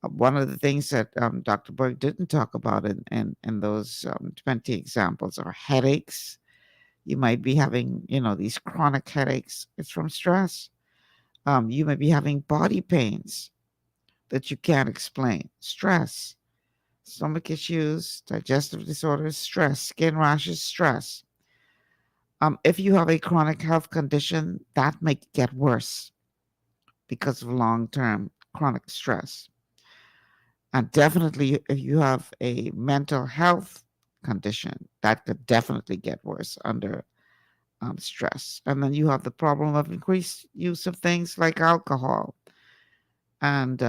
One of the things that Dr. Berg didn't talk about in those 20 examples are headaches. You might be having, these chronic headaches. It's from stress. You may be having body pains that you can't explain. Stress. Stomach issues, digestive disorders, stress, skin rashes, stress. If you have a chronic health condition, that may get worse because of long-term chronic stress. And definitely, if you have a mental health condition, that could definitely get worse under stress. And then you have the problem of increased use of things like alcohol and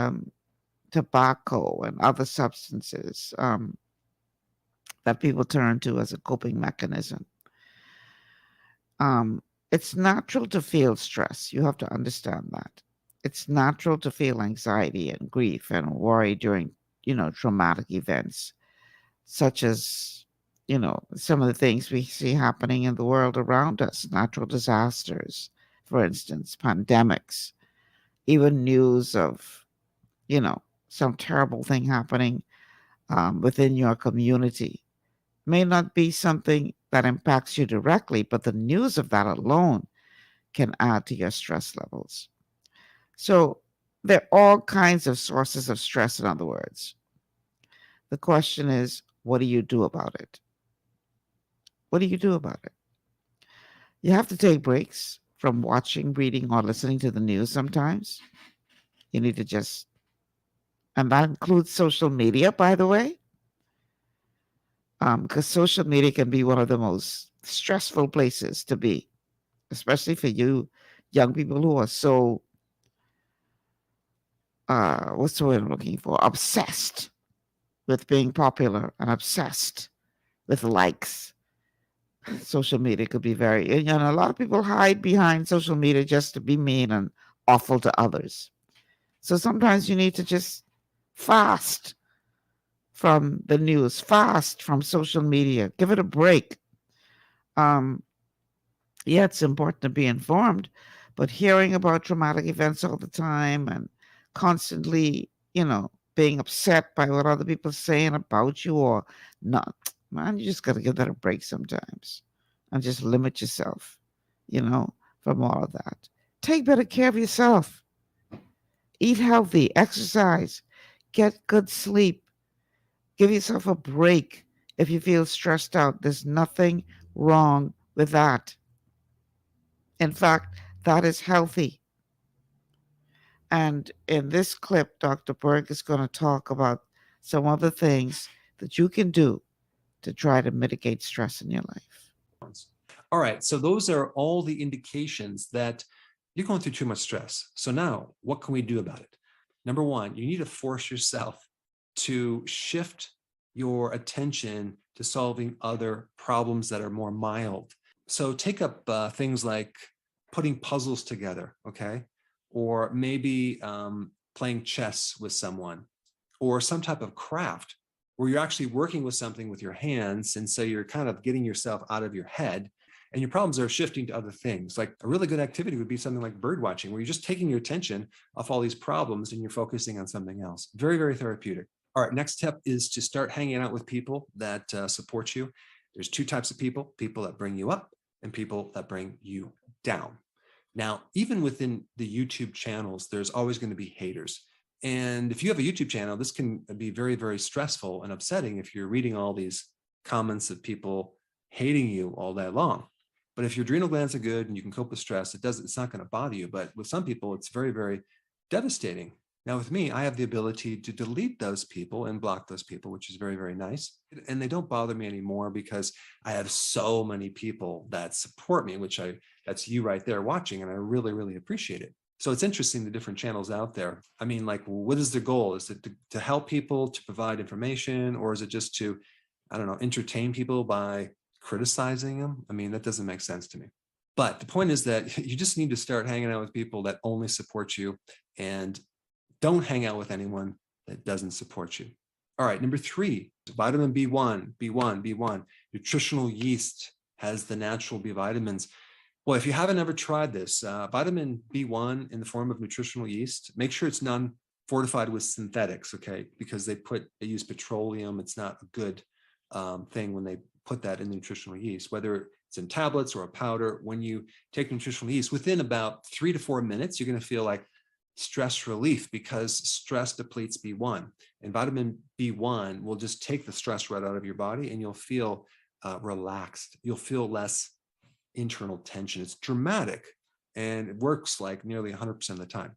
tobacco and other substances that people turn to as a coping mechanism. It's natural to feel stress. You have to understand that. It's natural to feel anxiety and grief and worry during, traumatic events, such as, some of the things we see happening in the world around us, natural disasters, for instance, pandemics, even news of, some terrible thing happening within your community. May not be something that impacts you directly, but the news of that alone can add to your stress levels. So there are all kinds of sources of stress, in other words. The question is, what do you do about it? What do you do about it? You have to take breaks from watching, reading, or listening to the news sometimes. You need to just, and that includes social media, by the way, because social media can be one of the most stressful places to be, especially for you young people who are so, what's the word I'm looking for? Obsessed with being popular and obsessed with likes. Social media could be very, a lot of people hide behind social media just to be mean and awful to others. So sometimes you need to just fast from the news, fast from social media. Give it a break. Yeah, it's important to be informed, but hearing about traumatic events all the time and constantly, being upset by what other people are saying about you or not, man, you just got to give that a break sometimes and just limit yourself, from all of that. Take better care of yourself. Eat healthy, exercise, get good sleep. Give yourself a break if you feel stressed out. There's nothing wrong with that. In fact, that is healthy. And in this clip, Dr. Berg is going to talk about some other things that you can do to try to mitigate stress in your life. All right, so those are all the indications that you're going through too much stress. So now, what can we do about it? Number one, you need to force yourself to shift your attention to solving other problems that are more mild. So take up things like putting puzzles together, okay? Or maybe playing chess with someone, or some type of craft where you're actually working with something with your hands. And so you're kind of getting yourself out of your head and your problems are shifting to other things. Like a really good activity would be something like bird watching, where you're just taking your attention off all these problems and you're focusing on something else. Very, very therapeutic. All right, next step is to start hanging out with people that support you. There's two types of people that bring you up and people that bring you down. Now, even within the YouTube channels, there's always going to be haters. And if you have a YouTube channel, this can be very, very stressful and upsetting if you're reading all these comments of people hating you all day long. But if your adrenal glands are good and you can cope with stress, it's not going to bother you. But with some people, it's very, very devastating. Now, with me, I have the ability to delete those people and block those people, which is very, very nice. And they don't bother me anymore because I have so many people that support me, that's you right there watching, and I really, really appreciate it. So it's interesting, the different channels out there. I mean, like, what is the goal? Is it to help people, to provide information, or is it just to, I don't know, entertain people by criticizing them? I mean, that doesn't make sense to me. But the point is that you just need to start hanging out with people that only support you, and don't hang out with anyone that doesn't support you. All right, number 3, vitamin B1. Nutritional yeast has the natural B vitamins. Well, if you haven't ever tried this, vitamin B1 in the form of nutritional yeast, make sure it's non-fortified with synthetics, okay? Because they use petroleum. It's not a good thing when they put that in the nutritional yeast, whether it's in tablets or a powder. When you take nutritional yeast, within about 3 to 4 minutes, you're going to feel like stress relief, because stress depletes B1, and vitamin B1 will just take the stress right out of your body, and you'll feel relaxed. You'll feel less internal tension. It's dramatic, and it works like nearly 100% of the time.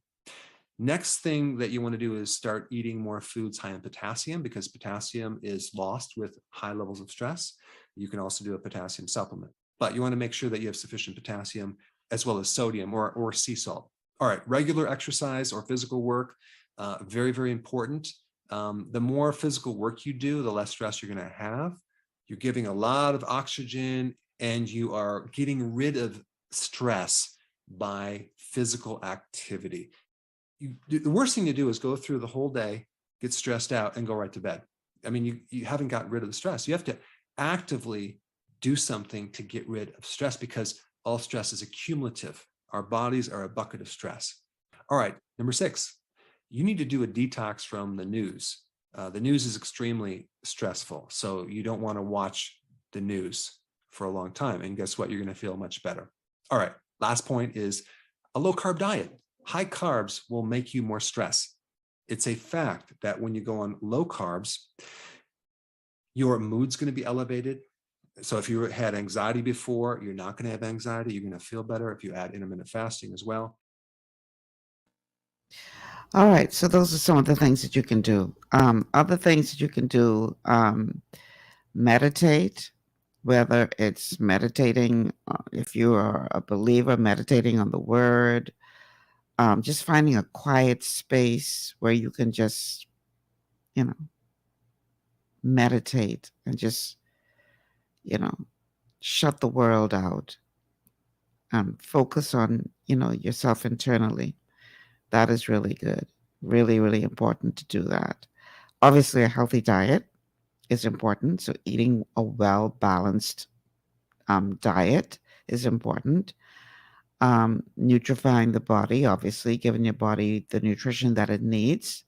Next thing that you want to do is start eating more foods high in potassium, because potassium is lost with high levels of stress. You can also do a potassium supplement, but you want to make sure that you have sufficient potassium as well as sodium or sea salt. All right, regular exercise or physical work, very, very important. The more physical work you do, the less stress you're going to have. You're giving a lot of oxygen, and you are getting rid of stress by physical activity. The worst thing to do is go through the whole day, get stressed out, and go right to bed. I mean, you haven't gotten rid of the stress. You have to actively do something to get rid of stress, because all stress is accumulative. Our bodies are a bucket of stress. All right, number 6, you need to do a detox from the news. The news is extremely stressful, so you don't want to watch the news for a long time. And guess what? You're going to feel much better. All right, last point is a low-carb diet. High carbs will make you more stressed. It's a fact that when you go on low carbs, your mood's going to be elevated. So if you had anxiety before, you're not going to have anxiety. You're going to feel better if you add intermittent fasting as well. All right, so those are some of the things that you can do. Other things that you can do, meditate, whether it's meditating, if you are a believer, meditating on the word, just finding a quiet space where you can just, meditate and just, shut the world out and focus on, yourself internally. That is really good. Really, really important to do that. Obviously, a healthy diet is important. So eating a well-balanced diet is important. Nutrifying the body, obviously, giving your body the nutrition that it needs,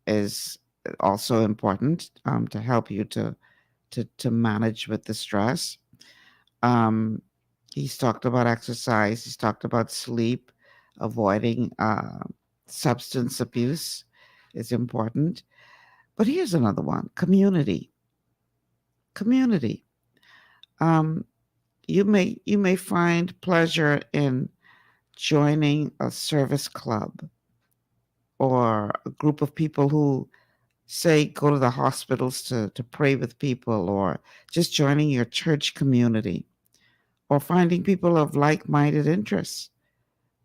is also important to help you to manage with the stress. He's talked about exercise. He's talked about sleep, avoiding substance abuse is important. But here's another one: community. Community. You may find pleasure in joining a service club or a group of people who say go to the hospitals to pray with people, or just joining your church community, or finding people of like-minded interests,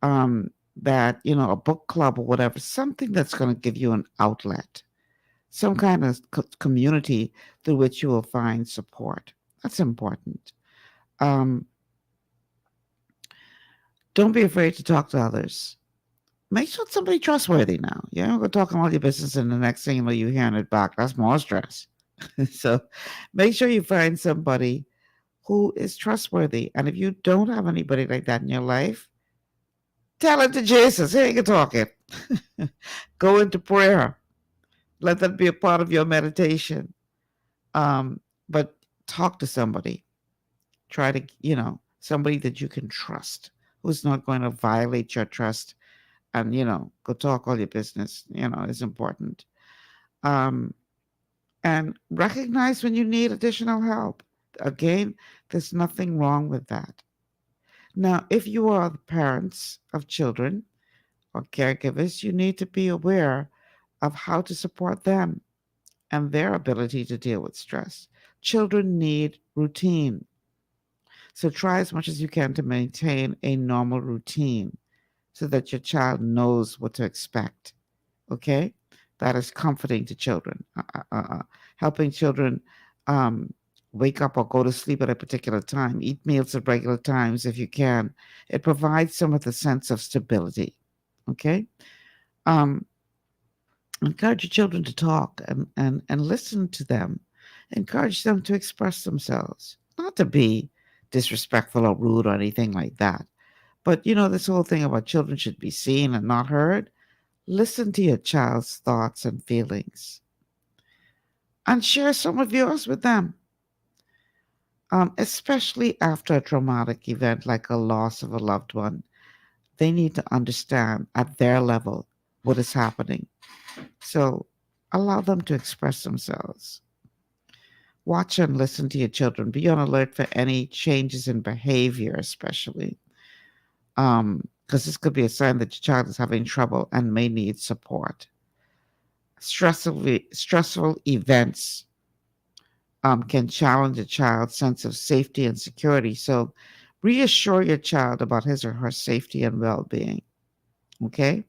that, a book club or whatever, something that's going to give you an outlet, some kind of community through which you will find support. That's important. Don't be afraid to talk to others. Make sure it's somebody trustworthy now. You don't go talking all your business and the next thing you know, you're hearing it back. That's more stress. So make sure you find somebody who is trustworthy. And if you don't have anybody like that in your life, tell it to Jesus. Here, you can talk it. Go into prayer. Let that be a part of your meditation. But talk to somebody. Try to, somebody that you can trust, who's not going to violate your trust and, go talk all your business, is important. And recognize when you need additional help. Again, there's nothing wrong with that. Now, if you are the parents of children or caregivers, you need to be aware of how to support them and their ability to deal with stress. Children need routine. So try as much as you can to maintain a normal routine so that your child knows what to expect. Okay? That is comforting to children. Helping children wake up or go to sleep at a particular time, eat meals at regular times if you can. It provides some of the sense of stability. Okay? Encourage your children to talk and listen to them. Encourage them to express themselves, not to be disrespectful or rude or anything like that. But, this whole thing about children should be seen and not heard. Listen to your child's thoughts and feelings and share some of yours with them, especially after a traumatic event like a loss of a loved one. They need to understand at their level what is happening. So allow them to express themselves. Watch and listen to your children. Be on alert for any changes in behavior, especially. Because this could be a sign that your child is having trouble and may need support. Stressful events can challenge a child's sense of safety and security. So reassure your child about his or her safety and well-being. Okay?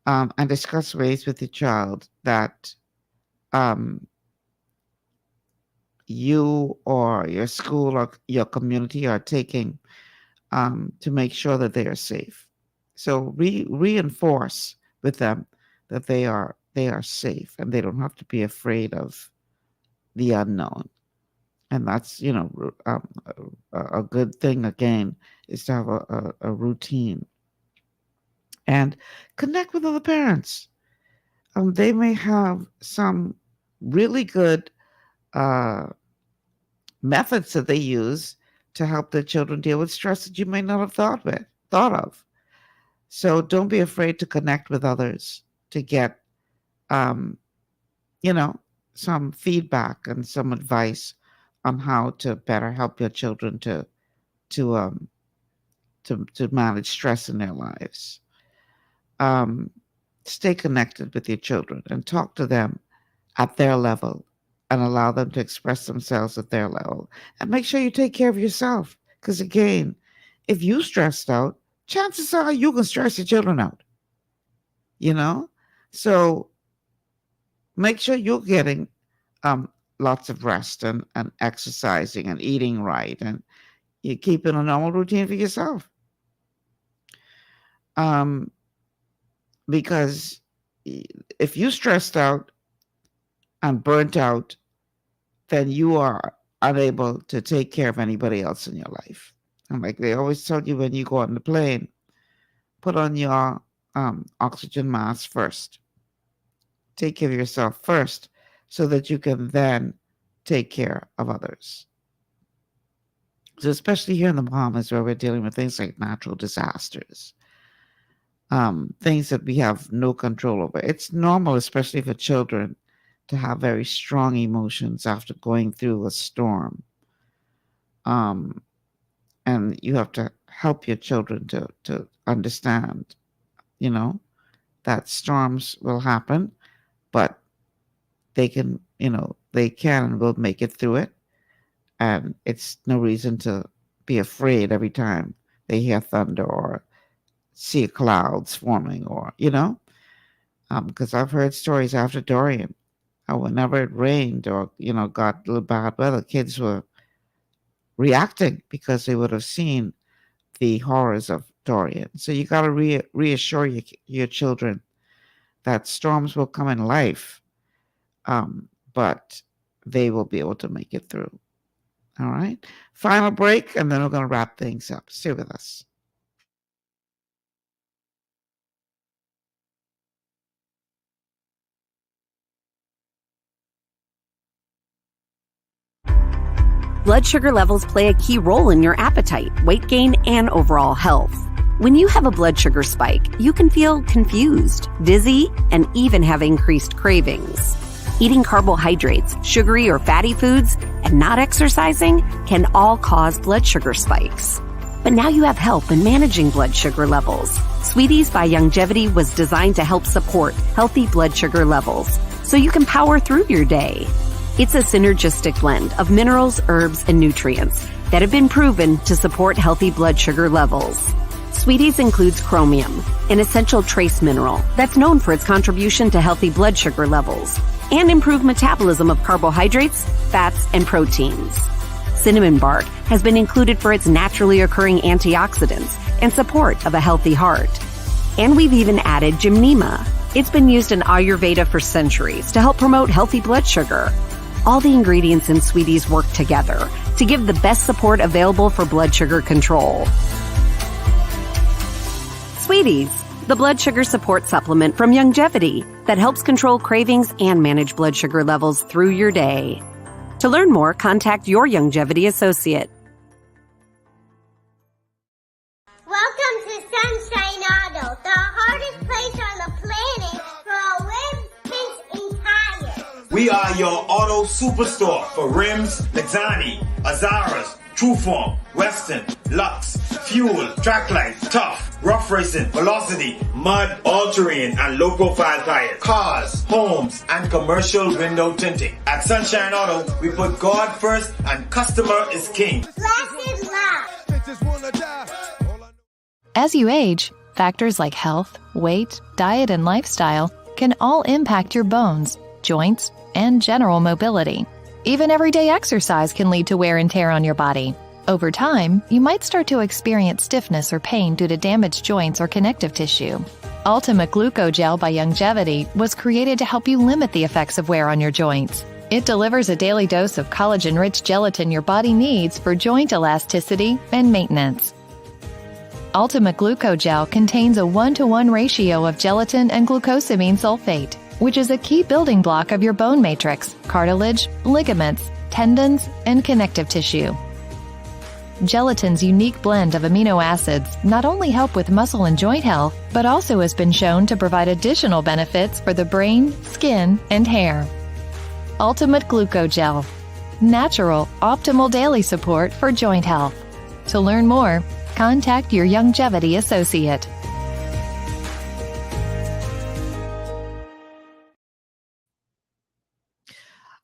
And discuss ways with your child that you or your school or your community are taking to make sure that they are safe. So reinforce with them that they are safe and they don't have to be afraid of the unknown. And that's, a good thing, again, is to have a routine. And connect with other parents. They may have some really good methods that they use to help their children deal with stress that you may not have thought of. So don't be afraid to connect with others to get, some feedback and some advice on how to better help your children to manage stress in their lives. Stay connected with your children and talk to them at their level and allow them to express themselves at their level. And make sure you take care of yourself. Because again, if you stressed out, chances are you can stress your children out. So make sure you're getting lots of rest and exercising and eating right, and you're keeping a normal routine for yourself. Because if you stressed out, and burnt out, then you are unable to take care of anybody else in your life. And like they always tell you when you go on the plane, put on your oxygen mask first. Take care of yourself first so that you can then take care of others. So especially here in the Bahamas where we're dealing with things like natural disasters, things that we have no control over. It's normal, especially for children, to have very strong emotions after going through a storm. And you have to help your children to understand, that storms will happen, but they can, they can and will make it through it. And it's no reason to be afraid every time they hear thunder or see clouds forming or, because I've heard stories after Dorian, how whenever it rained or, got a little bad weather, kids were reacting because they would have seen the horrors of Dorian. So you got to reassure your children that storms will come in life, but they will be able to make it through. All right. Final break, and then we're going to wrap things up. Stay with us. Blood sugar levels play a key role in your appetite, weight gain, and overall health. When you have a blood sugar spike, you can feel confused, dizzy, and even have increased cravings. Eating carbohydrates, sugary or fatty foods, and not exercising can all cause blood sugar spikes. But now you have help in managing blood sugar levels. Sweeties by Youngevity was designed to help support healthy blood sugar levels so you can power through your day. It's a synergistic blend of minerals, herbs, and nutrients that have been proven to support healthy blood sugar levels. Sweeties includes chromium, an essential trace mineral that's known for its contribution to healthy blood sugar levels and improved metabolism of carbohydrates, fats, and proteins. Cinnamon bark has been included for its naturally occurring antioxidants and support of a healthy heart. And we've even added gymnema. It's been used in Ayurveda for centuries to help promote healthy blood sugar. All the ingredients in Sweeties work together to give the best support available for blood sugar control. Sweeties, the blood sugar support supplement from Youngevity that helps control cravings and manage blood sugar levels through your day. To learn more, contact your Youngevity associate. Welcome to Sunshine Auto, the hardest place on the planet for rims, paints, and tires. We are your auto superstore for rims, Lexani, Azaras, Trueform, Western, Lux, Fuel, Trackline, Tough, Rough Racing, Velocity, Mud, All-Terrain, and low-profile tires. Cars, homes, and commercial window tinting. At Sunshine Auto, we put God first and customer is king. Blessed love. As you age, factors like health, weight, diet, and lifestyle can all impact your bones, joints, and general mobility. Even everyday exercise can lead to wear and tear on your body. Over time, you might start to experience stiffness or pain due to damaged joints or connective tissue. Ultimate Glucogel by Youngevity was created to help you limit the effects of wear on your joints. It delivers a daily dose of collagen-rich gelatin your body needs for joint elasticity and maintenance. Ultimate Glucogel contains a 1-to-1 ratio of gelatin and glucosamine sulfate, which is a key building block of your bone matrix, cartilage, ligaments, tendons, and connective tissue. Gelatin's unique blend of amino acids not only help with muscle and joint health, but also has been shown to provide additional benefits for the brain, skin, and hair. Ultimate Glucogel. Natural, optimal daily support for joint health. To learn more, contact your Youngevity associate.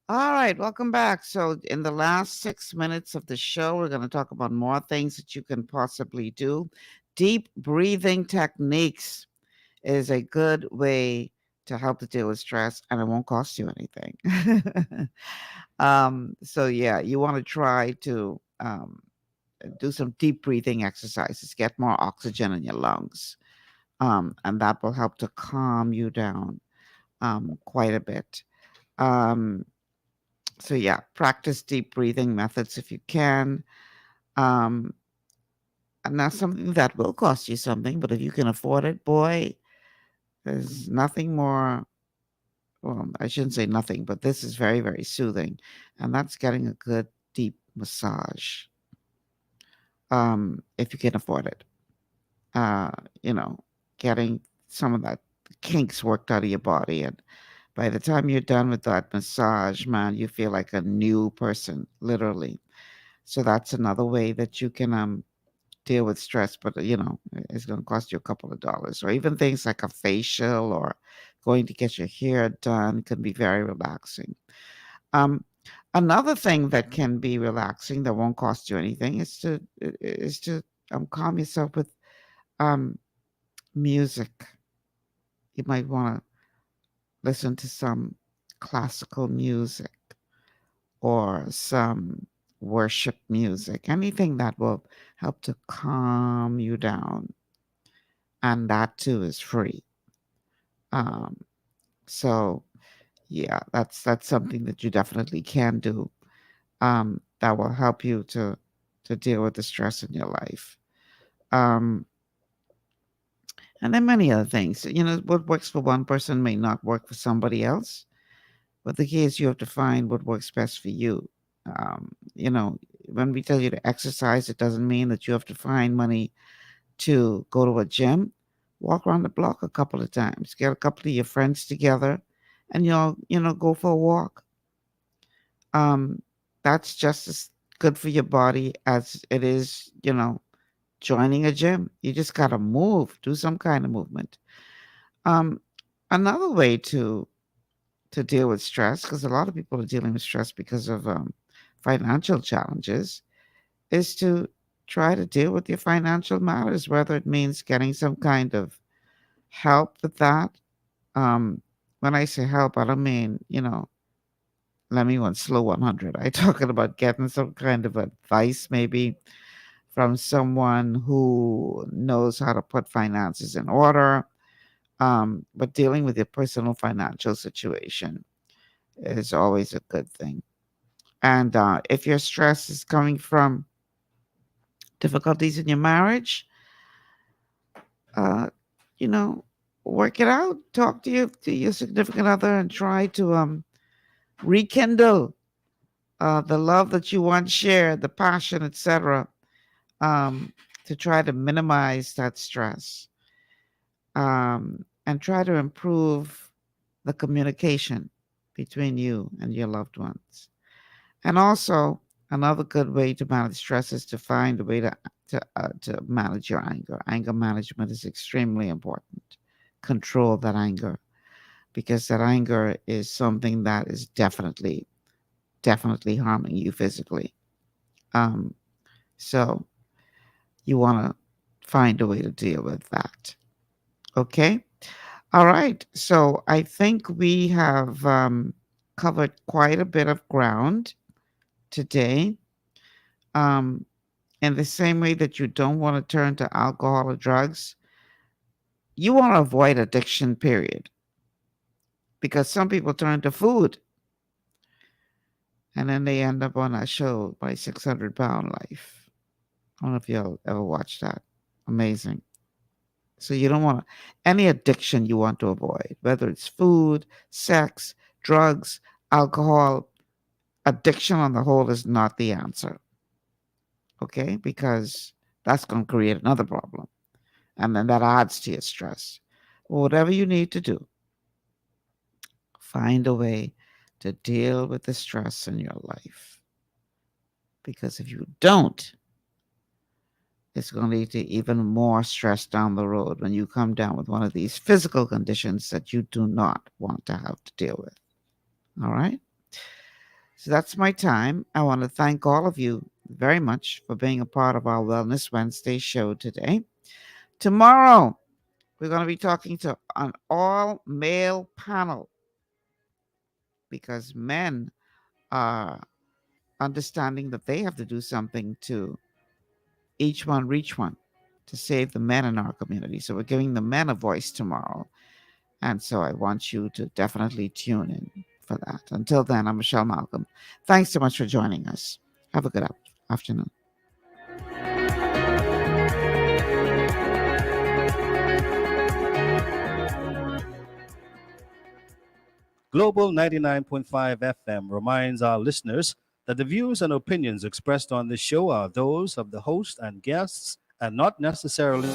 All right, welcome back. So in the last 6 minutes of the show, we're going to talk about more things that you can possibly do. Deep breathing techniques is a good way to help to deal with stress, and it won't cost you anything. So yeah, you want to try to do some deep breathing exercises, get more oxygen in your lungs, and that will help to calm you down quite a bit. Um, so yeah, practice deep breathing methods if you can. Um, and that's something that will cost you something, but if you can afford it, boy, there's nothing more. Well, I shouldn't say nothing, but this is very, very soothing, and that's getting a good deep massage. If you can afford it, uh, you know, getting some of that kinks worked out of your body, and by the time you're done with that massage, man, you feel like a new person, literally. So that's another way that you can deal with stress, but it's going to cost you a couple of dollars, or even things like a facial or going to get your hair done can be very relaxing. Um, Another thing that can be relaxing that won't cost you anything is to calm yourself with music. You might want to listen to some classical music or some worship music, anything that will help to calm you down. And that too is free. So yeah, that's something that you definitely can do. That will help you to deal with the stress in your life. And then many other things. What works for one person may not work for somebody else. But the key is you have to find what works best for you. When we tell you to exercise, it doesn't mean that you have to find money to go to a gym. Walk around the block a couple of times. Get a couple of your friends together, and go for a walk. That's just as good for your body as it is, joining a gym. You just gotta move, do some kind of movement. Another way to deal with stress, because a lot of people are dealing with stress because of financial challenges, is to try to deal with your financial matters, whether it means getting some kind of help with that. When I say help, I don't mean, let me one slow 100. I'm talking about getting some kind of advice, maybe from someone who knows how to put finances in order. But dealing with your personal financial situation is always a good thing. And if your stress is coming from difficulties in your marriage, work it out. Talk to your significant other and try to rekindle the love that you once shared, the passion, etc., to try to minimize that stress, and try to improve the communication between you and your loved ones. And also, another good way to manage stress is to find a way to manage your anger. Anger management is extremely important. Control that anger, because that anger is something that is definitely harming you physically. So you want to find a way to deal with that. Okay. All right. So I think we have covered quite a bit of ground today. In the same way that you don't want to turn to alcohol or drugs, you want to avoid addiction, period. Because some people turn to food and then they end up on that show, My 600-Pound Life. I don't know if you'll ever watch that. Amazing. So you don't want any addiction you want to avoid, whether it's food, sex, drugs, alcohol. Addiction on the whole is not the answer. Okay? Because that's going to create another problem. And then that adds to your stress. Whatever you need to do, find a way to deal with the stress in your life. Because if you don't, it's going to lead to even more stress down the road when you come down with one of these physical conditions that you do not want to have to deal with. All right? So that's my time. I want to thank all of you very much for being a part of our Wellness Wednesday show today. Tomorrow, we're going to be talking to an all-male panel because men are understanding that they have to do something to each one reach one to save the men in our community. So we're giving the men a voice tomorrow. And so I want you to definitely tune in. for that. Until then, I'm Michelle Malcolm. Thanks so much for joining us. Have a good afternoon. Global 99.5 FM reminds our listeners that the views and opinions expressed on this show are those of the host and guests and not necessarily